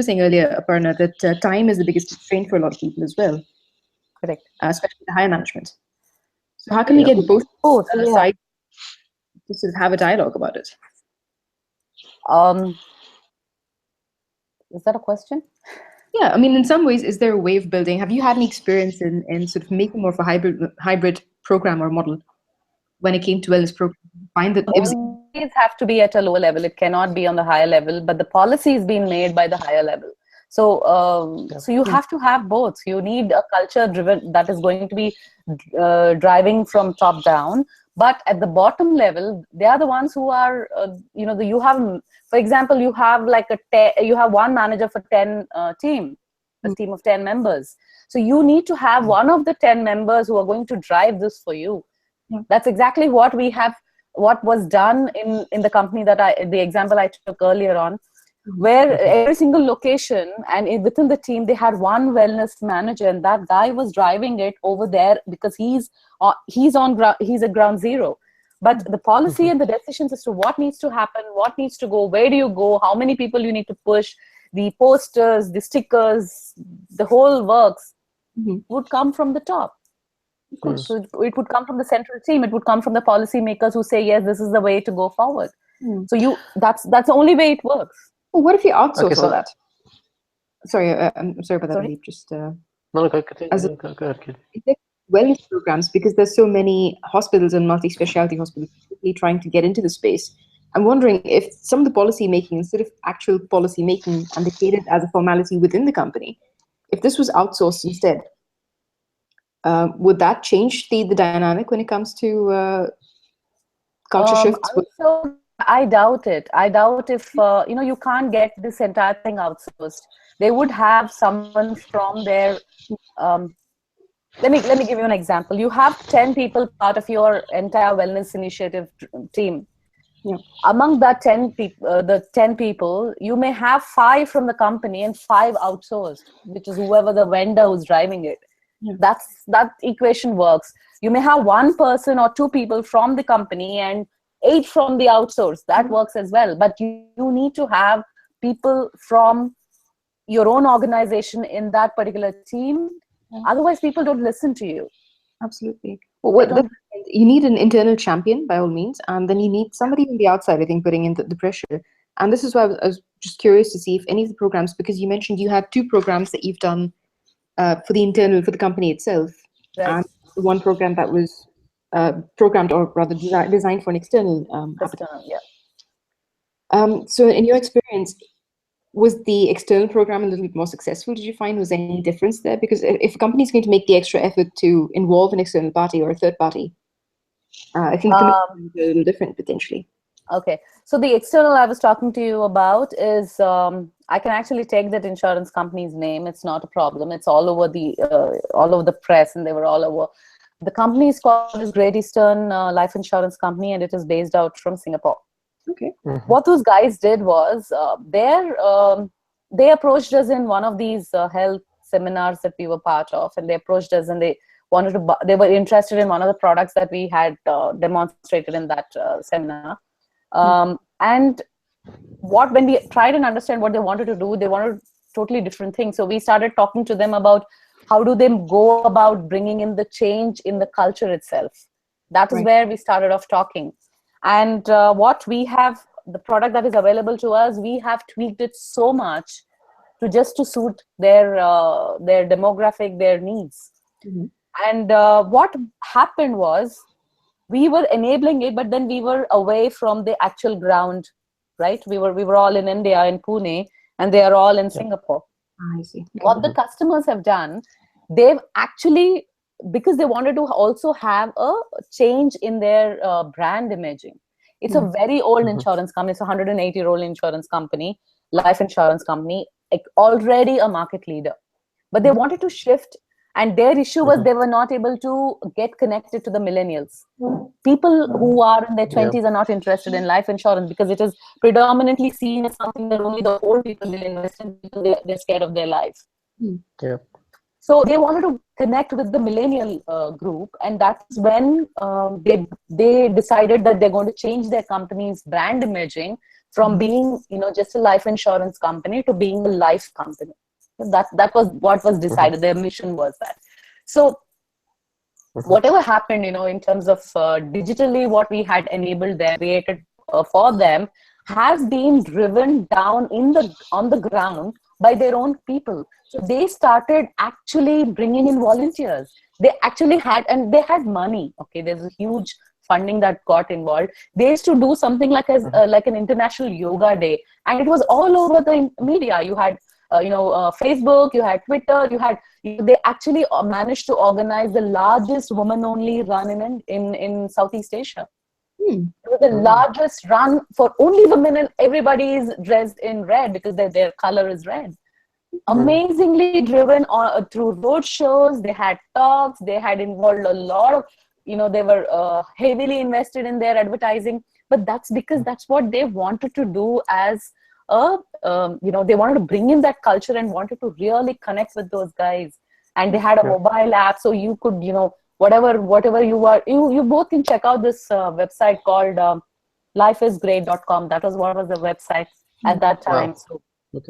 saying earlier, Aparna, that time is the biggest constraint for a lot of people as well. Correct. Especially the higher management. So how can we get both sides to sort of have a dialogue about it? Is that a question? Yeah, I mean, in some ways, is there a way of building? Have you had any experience in sort of making more of a hybrid program or model when it came to wellness program? Find that it was Always have to be at a lower level. It cannot be on the higher level, but the policy is being made by the higher level. So, so you have to have both. You need a culture driven that is going to be driving from top down. But at the bottom level, they are the ones who are, you know, you have, for example, you have like you have one manager for 10 team, a team of 10 members. So you need to have one of the 10 members who are going to drive this for you. That's exactly what we have, what was done in the company that the example I took earlier on, where every single location and within the team, they had one wellness manager, and that guy was driving it over there because he's at ground zero. But the policy and the decisions as to what needs to happen, what needs to go, where do you go, how many people you need to push, the posters, the stickers, the whole works would come from the top. So it would come from the central team. It would come from the policy makers who say, yes, this is the way to go forward. So that's the only way it works. Well, what if you outsource all that? Sorry, I'm sorry about that. Sorry? Just No, go ahead. Wellness programs, because there's so many hospitals and multi-specialty hospitals trying to get into the space. I'm wondering if some of the policy making, instead of actual policy making and dictated as a formality within the company, if this was outsourced instead, would that change the dynamic when it comes to culture shifts? So I doubt it. I doubt if, you know, you can't get this entire thing outsourced. They would have someone from their, let me give you an example. You have 10 people part of your entire wellness initiative team. Yeah. Among that 10 people, the 10 people, you may have 5 from the company and 5 outsourced, which is whoever the vendor who's driving it. Yeah. That equation works. You may have 1 person or 2 people from the company and 8 from the outsource. That works as well. But you need to have people from your own organization in that particular team. Otherwise, people don't listen to you. Absolutely. Well, you need an internal champion by all means, and then you need somebody on the outside, I think, putting in the pressure. And this is why I was just curious to see if any of the programs, because you mentioned you had 2 programs that you've done for the company itself, right. And one program that was programmed, or rather designed for an external external, yeah. So in your experience, was the external program a little bit more successful? Did you find was there any difference there? Because if a company is going to make the extra effort to involve an external party or a third party, I think the commitment is a little different potentially. Okay, so the external I was talking to you about is, I can actually take that insurance company's name. It's not a problem. It's all over the press, and they were all over. The company is called Great Eastern Life Insurance Company, and it is based out from Singapore. Okay. What those guys did was, they approached us in one of these health seminars that we were part of, and they approached us and they wanted to. They were interested in one of the products that we had demonstrated in that seminar. And when we tried and understand what they wanted to do, they wanted totally different things. So we started talking to them about how do they go about bringing in the change in the culture itself. That is where we started off talking. And what we have, the product that is available to us, we have tweaked it so much to suit their demographic, their needs. And what happened was, we were enabling it, but then we were away from the actual ground, right? We were all in India, in Pune, and they are all in Singapore. I see. What the customers have done, they've actually, because they wanted to also have a change in their brand imaging. It's a very old insurance company. It's a 180-year-old insurance company, life insurance company, already a market leader. But they wanted to shift, and their issue was they were not able to get connected to the millennials. People who are in their 20s are not interested in life insurance because it is predominantly seen as something that only the old people will invest in because they're scared of their life. Yeah. So they wanted to connect with the millennial group, and that's when they decided that they're going to change their company's brand imaging from being, just a life insurance company to being a life company. That was what was decided. Their mission was that. So whatever happened, in terms of digitally what we had enabled them, created for them, has been driven down on the ground by their own people. So they started actually bringing in volunteers. They actually had, and they had money. Okay, there's a huge funding that got involved. They used to do something like like an international yoga day, and it was all over the media. You had Facebook, you had Twitter, they actually managed to organize the largest woman-only run in Southeast Asia. It was the largest run for only women, and everybody is dressed in red because their color is red. Amazingly driven through road shows. They had talks. They had involved a lot of, they were heavily invested in their advertising. But that's because that's what they wanted to do as they wanted to bring in that culture and wanted to really connect with those guys. And they had a mobile app, so you could, whatever you are, you both can check out this website called lifeisgreat.com. That was what was the website at that time. Wow.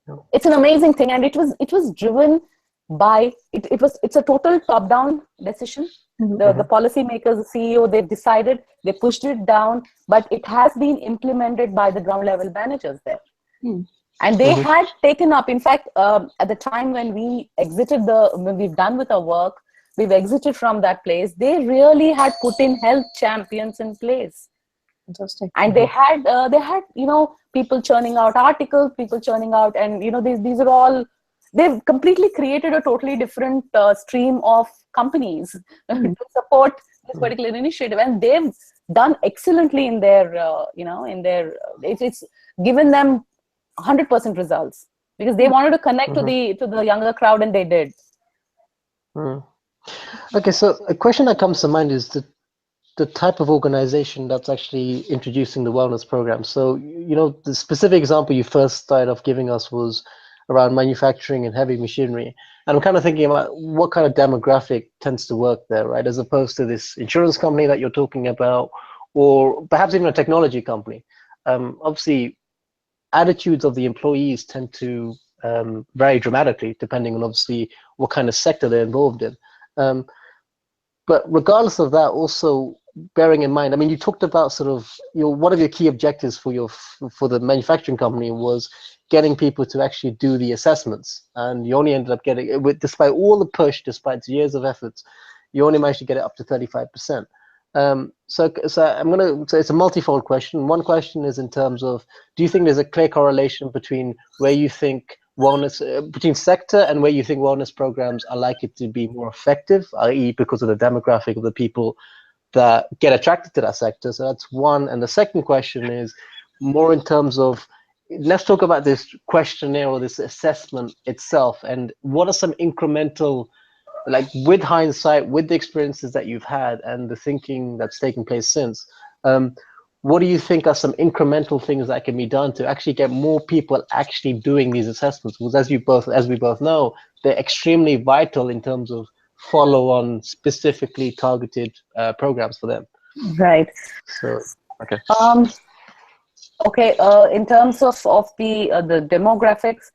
So it's an amazing thing, and it was driven by it's a total top-down decision. The policymakers, the CEO, they decided, they pushed it down, but it has been implemented by the ground level managers there. And they had taken up, in fact, at the time when we exited when we've done with our work, we've exited from that place, they really had put in health champions in place. Fantastic. And they had people churning out articles, people churning out, and these are all, they've completely created a totally different stream of companies to support this particular initiative, and they've done excellently in their it's given them 100% results, because they wanted to connect to the younger crowd, and they did. Okay, so a question that comes to mind is the type of organization that's actually introducing the wellness program. So, the specific example you first started off giving us was around manufacturing and heavy machinery. And I'm kind of thinking about what kind of demographic tends to work there, right? As opposed to this insurance company that you're talking about, or perhaps even a technology company. Obviously, attitudes of the employees tend to vary dramatically depending on obviously what kind of sector they're involved in. But regardless of that, also bearing in mind, I mean, you talked about sort of one of your key objectives for the manufacturing company was getting people to actually do the assessments, and you only ended up getting it, despite all the push, despite years of efforts, you only managed to get it up to 35%. So it's a multifold question. One question is in terms of, do you think there's a clear correlation between where you think wellness, between sector and where you think wellness programs are likely to be more effective, i.e. because of the demographic of the people that get attracted to that sector? So that's one. And the second question is more in terms of, let's talk about this questionnaire or this assessment itself, and what are some incremental, like with hindsight, with the experiences that you've had and the thinking that's taken place since, what do you think are some incremental things that can be done to actually get more people actually doing these assessments? Because as we both know, they're extremely vital in terms of follow-on, specifically targeted programs for them. Right. So, okay. Okay. In terms of the demographics,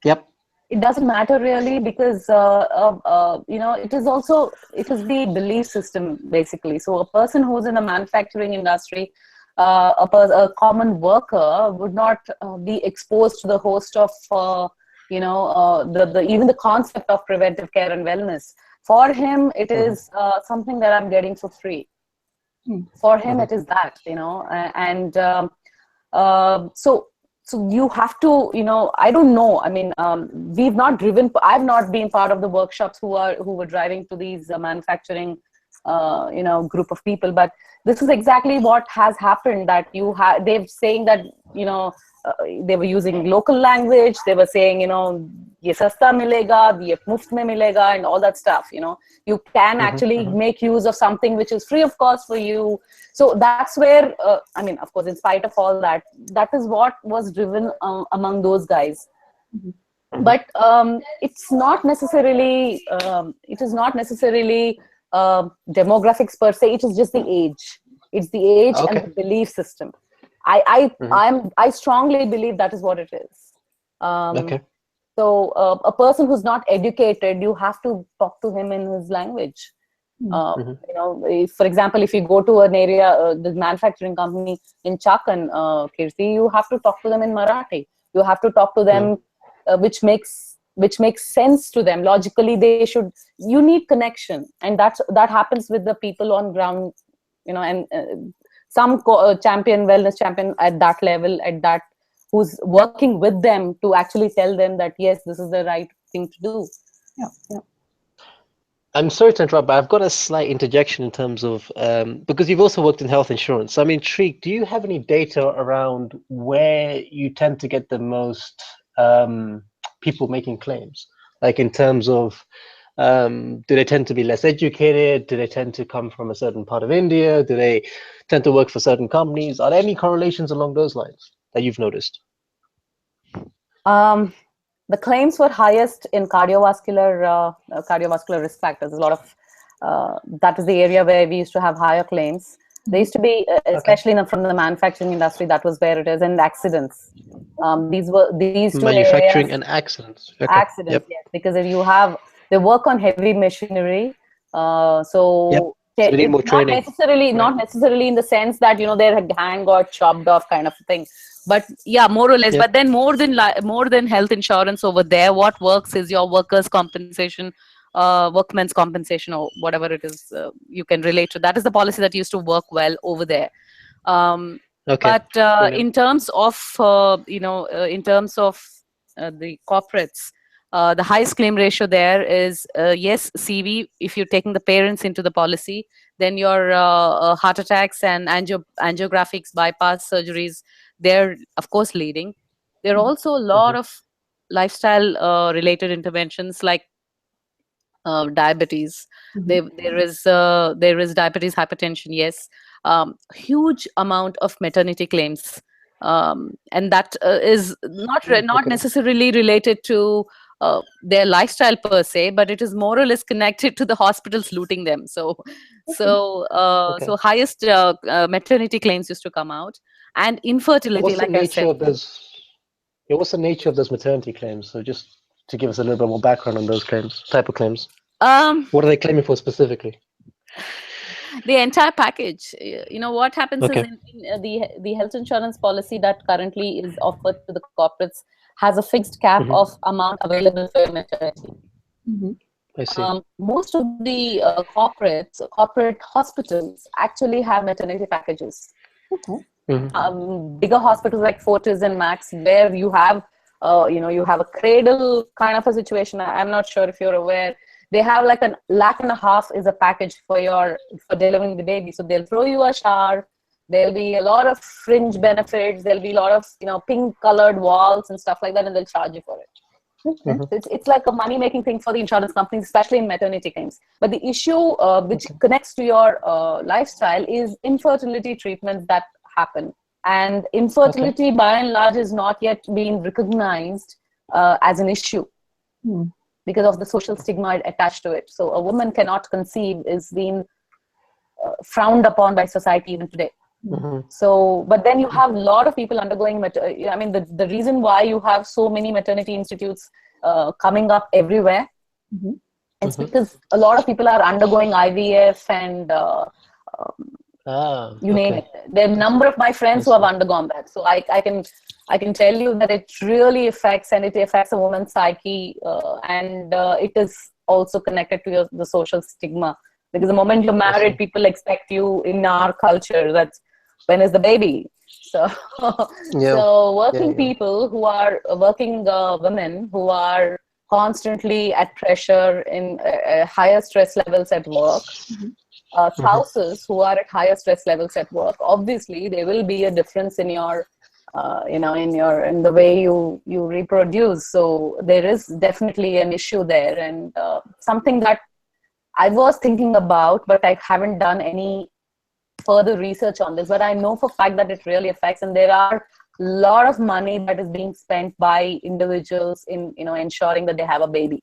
Yep. It doesn't matter really, because it is the belief system basically. So a person who's in the manufacturing industry, a common worker would not be exposed to the host of even the concept of preventive care and wellness. For him, it is something that I'm getting for free. For him, it is that, so you have to, I don't know. I mean, I've not been part of the workshops who were driving to these manufacturing, group of people. But this is exactly what has happened, that they're saying that, they were using local language. They were saying, ye sasta milega, ye muft mein milega, and all that stuff. You can actually make use of something which is free of cost for you. So that's where, of course, in spite of all that, that is what was driven among those guys. But it's not necessarily, demographics per se. It is just the age. It's the age and the belief system. I strongly believe that is what it is. So a person who's not educated, you have to talk to him in his language. For example, if you go to an area, the manufacturing company in Chakan, Kirti, you have to talk to them in Marathi. You have to talk to them, which makes sense to them logically. You need connection, and that happens with the people on ground, and some wellness champion at that level, who's working with them to actually tell them that yes, this is the right thing to do. Yeah. I'm sorry to interrupt, but I've got a slight interjection in terms of, because you've also worked in health insurance. So I'm intrigued, do you have any data around where you tend to get the most people making claims? Like in terms of, do they tend to be less educated? Do they tend to come from a certain part of India? Do they tend to work for certain companies? Are there any correlations along those lines that you've noticed? The claims were highest in cardiovascular risk factors. There's a lot of that is the area where we used to have higher claims. There used to be, especially from the manufacturing industry, that was where it is, and accidents. These two manufacturing areas, and accidents. Okay. Accidents, yes, because if they work on heavy machinery, so they need more training. Not necessarily in the sense that their hand got chopped off, kind of thing. But yeah, more or less. But then more than health insurance over there, what works is your workers' compensation, workmen's compensation, or whatever it is you can relate to. That is the policy that used to work well over there. But in terms of the corporates, the highest claim ratio there is yes, CV. If you're taking the parents into the policy, then your heart attacks and angiographics, bypass surgeries, they're of course leading. There are also a lot of lifestyle related interventions like diabetes. There is diabetes, hypertension. Yes, huge amount of maternity claims, and that is not necessarily related to their lifestyle per se, but it is more or less connected to the hospitals looting them. So highest maternity claims used to come out, and infertility. What's the nature of those maternity claims? So just to give us a little bit more background on those type of claims. What are they claiming for specifically? The entire package. What happens is in the health insurance policy that currently is offered to the corporates has a fixed cap of amount available for maternity. I see. Most of the corporate hospitals actually have maternity packages. Bigger hospitals like Fortis and Max, where you have you have a cradle kind of a situation. I'm not sure if you're aware. They have like $1.5 lakh is a package for delivering the baby. So they'll throw you a shower. There'll be a lot of fringe benefits. There'll be a lot of pink colored walls and stuff like that, and they'll charge you for it. It's like a money making thing for the insurance companies, especially in maternity claims. But the issue which connects to your lifestyle is infertility treatments that happen, and infertility by and large is not yet being recognized as an issue. Because of the social stigma attached to it. So a woman cannot conceive is being frowned upon by society even today. So, but then you have a lot of people undergoing, the reason why you have so many maternity institutes coming up everywhere, it's because a lot of people are undergoing IVF and you name it. There are a number of my friends who have undergone that. So I can tell you that it really affects a woman's psyche, and it is also connected to the social stigma. Because the moment you're married, people expect you in our culture that when is the baby? So, people who are working women who are constantly at pressure in higher stress levels at work, spouses who are at higher stress levels at work, obviously there will be a difference in your in the way you reproduce. So there is definitely an issue there, and something that I was thinking about, but I haven't done any further research on this, but I know for a fact that it really affects, and there are a lot of money that is being spent by individuals in ensuring that they have a baby.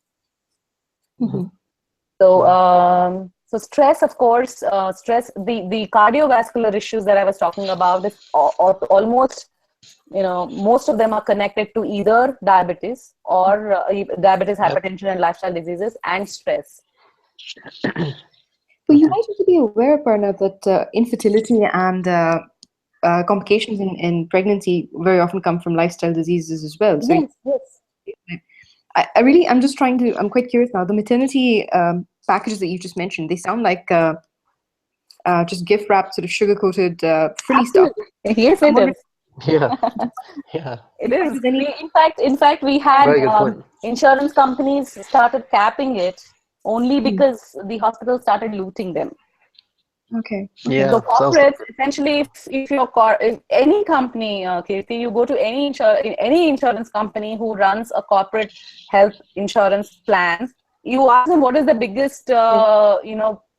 So stress, of course, the cardiovascular issues that I was talking about is almost, most of them are connected to either diabetes or diabetes, hypertension, and lifestyle diseases, and stress. But you might also be aware, Parna, that infertility and complications in pregnancy very often come from lifestyle diseases as well. So Yes. I'm just trying to, I'm quite curious now. The maternity packages that you just mentioned, they sound like just gift wrapped, sort of sugar coated, frilly stuff. Yes, I'm it wondering, is. Yeah, yeah. It is. is any, In fact, we had Very good point. insurance companies started capping it only because the hospitals started looting them. okay. Yeah, So sounds corporates, essentially, if any company, Kirti, you go to any insurance company who runs a corporate health insurance plan, you ask them what is the biggest,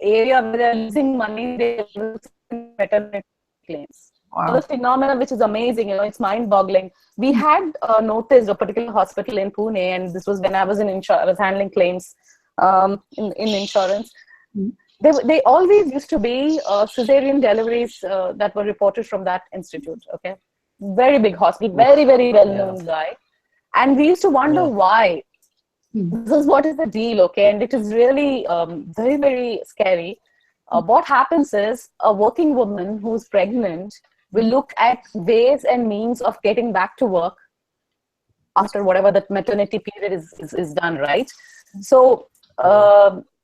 area where they're losing money. They will say maternity claims. So the Wow. phenomenon, which is amazing, it's mind-boggling. We had noticed a particular hospital in Pune, and this was when I was in insurance, handling claims in insurance. They always used to be cesarean deliveries that were reported from that institute. Okay, very big hospital, very well-known guy, and we used to wonder why. This is what is the deal, okay? And it is really very scary. What happens is a working woman who's pregnant will look at ways and means of getting back to work after whatever that maternity period is done, right? So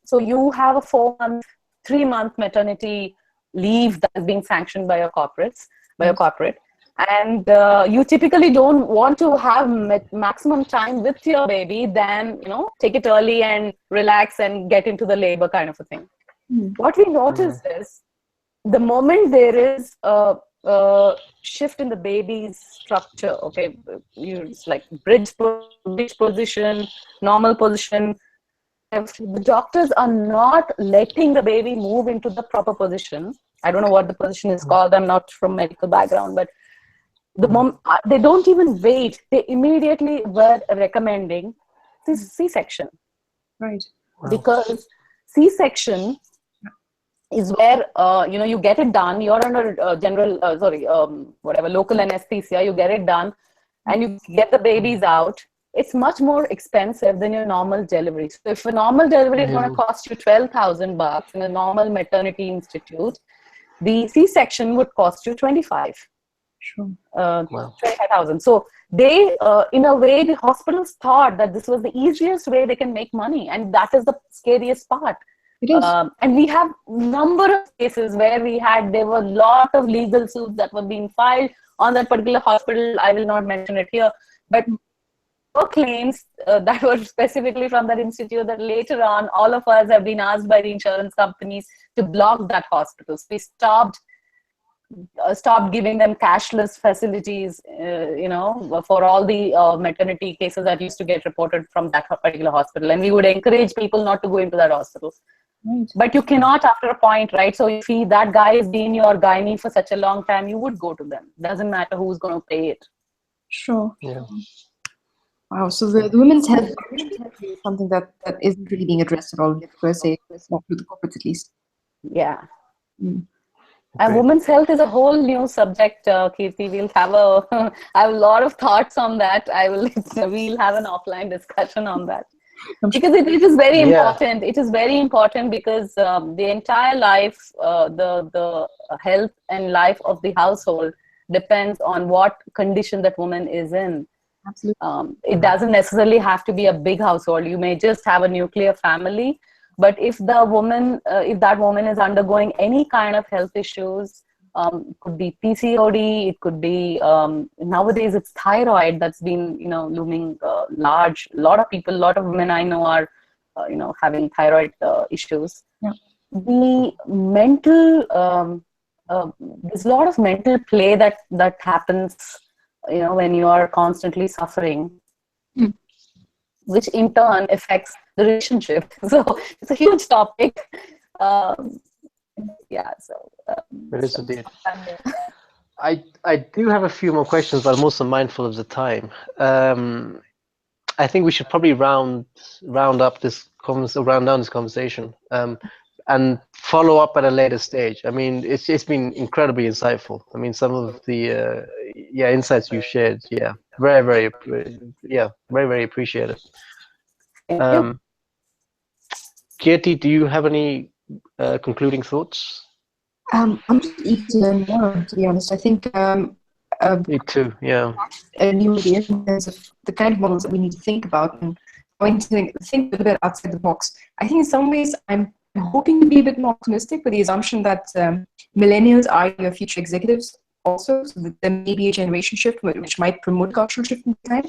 so you have a 4-month, 3-month maternity leave that is being sanctioned by your corporate, and you typically don't want to have maximum time with your baby than take it early and relax and get into the labor kind of a thing. What we notice is the moment there is a shift in the baby's structure, okay, it's like bridge position, normal position. If the doctors are not letting the baby move into the proper position, I don't know what the position is called. I'm not from medical background, but the mom, they don't even wait. They immediately were recommending this C-section. Right. Because C-section is where you get it done. You're under general local anesthesia. You get it done, and you get the babies out. It's much more expensive than your normal delivery. So if a normal delivery is going to cost you $12,000 in a normal maternity institute, the C-section would cost you 25. Sure. 25,000. So they, in a way, the hospitals thought that this was the easiest way they can make money, and that is the scariest part. It is. And we have number of cases where there were a lot of legal suits that were being filed on that particular hospital. I will not mention it here, but claims that were specifically from that institute that later on all of us have been asked by the insurance companies to block that hospital. So we stopped giving them cashless facilities, for all the maternity cases that used to get reported from that particular hospital. And we would encourage people not to go into that hospital. Right. But you cannot after a point, right? So if that guy has been your gynae for such a long time, you would go to them. Doesn't matter who's going to pay it. Sure. Yeah. Wow. So the women's health is something that isn't really being addressed at all, per se, not with the corporates at least. Yeah. And women's health is a whole new subject, Kirti. I have a lot of thoughts on that. We'll have an offline discussion on that. Because it is very important. It is very important because the entire life, the health and life of the household depends on what condition that woman is in. Absolutely. It doesn't necessarily have to be a big household. You may just have a nuclear family. But if that woman is undergoing any kind of health issues, could be PCOD, it could be nowadays it's thyroid that's been looming large. A lot of women I know are having thyroid issues. Yeah. The mental there's a lot of mental play that happens when you are constantly suffering. Which in turn affects the relationship. So it's a huge topic. It is indeed. I do have a few more questions, but I'm also mindful of the time. I think we should probably round down this conversation and follow up at a later stage. I mean, it's been incredibly insightful. I mean, some of the insights you shared, very appreciated. Kirti, do you have any concluding thoughts? I'm just eager to learn more, to be honest. I think Me too. Yeah. a new idea in terms of the kind of models that we need to think about and going to think a little bit outside the box. I think in some ways I'm hoping to be a bit more optimistic with the assumption that millennials are your future executives also, so that there may be a generation shift which might promote cultural shift in time.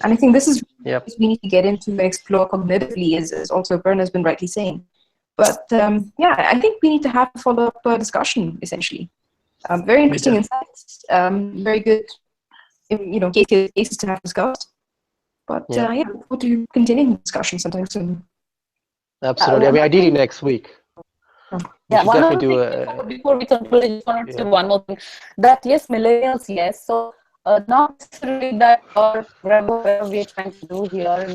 And I think this is Yep. we need to get into and explore cognitively, as also Bern has been rightly saying. But yeah, I think we need to have a follow-up discussion, essentially. Very interesting insights, very good, cases to have discussed. But Yeah. yeah, look forward to continuing the discussion sometime soon. Absolutely. I mean, ideally next week. We Yeah, should one definitely other do thing before we conclude, I just wanted to say one more thing. That yes, millennials, yes. So not necessarily that or whatever we're trying to do here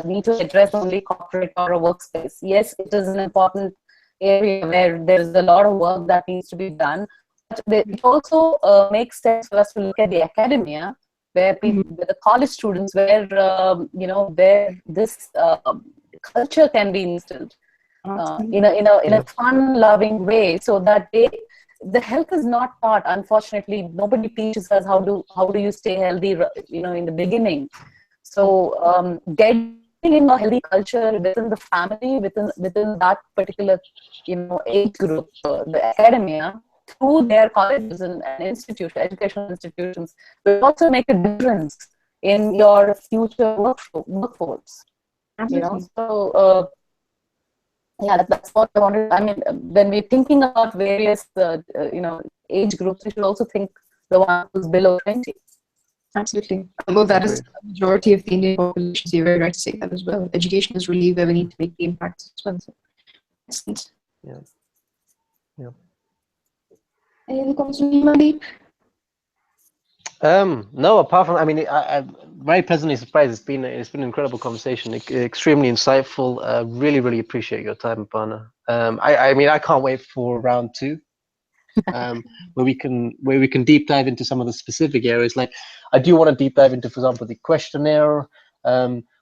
need to address only corporate or a workspace. Yes, it is an important area where there's a lot of work that needs to be done. But it also makes sense for us to look at the academia, where people, the college students, where where this culture can be instilled. In a fun loving way, so that the health is not taught. Unfortunately, nobody teaches us how do you stay healthy, in the beginning. So getting in a healthy culture within the family, within that particular age group, the academia, through their colleges and educational institutions, will also make a difference in your future workforce. So yeah, that's what I wanted. I mean, when we're thinking about various, age groups, we should also think the one who's below 20. Absolutely. Although that is the majority of the Indian population, so you're very right to say that as well. Education is really where we need to make the impact as well. So, excellent. Yeah. Yeah. Any other comments from you, Mandeep? No, apart from, I mean, I'm very pleasantly surprised. It's been an incredible conversation, extremely insightful. Really, really appreciate your time, Aparna. I mean, I can't wait for round 2, where we can deep dive into some of the specific areas. Like, I do want to deep dive into, for example, the questionnaire.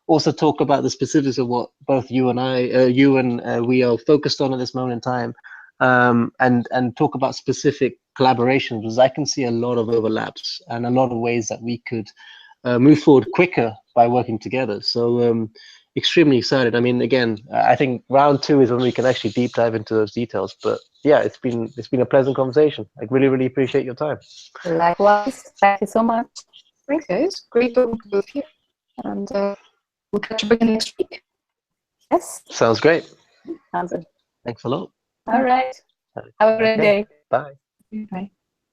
Also talk about the specifics of what both you and we are focused on at this moment in time. And talk about specific collaborations, because I can see a lot of overlaps and a lot of ways that we could move forward quicker by working together. So extremely excited. I mean, again, I think round 2 is when we can actually deep dive into those details. But yeah, it's been a pleasant conversation. I really, really appreciate your time. Likewise, thank you so much. Thanks, guys. Great talking to both of you. And we'll catch up again next week. Yes. Sounds great. Sounds good. Thanks a lot. All right. Have a great day. Bye. Bye.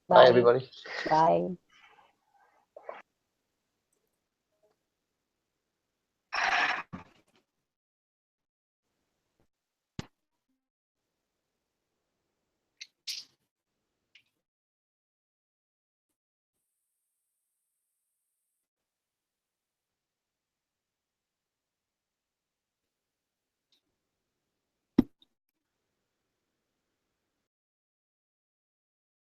Bye, everybody. Bye.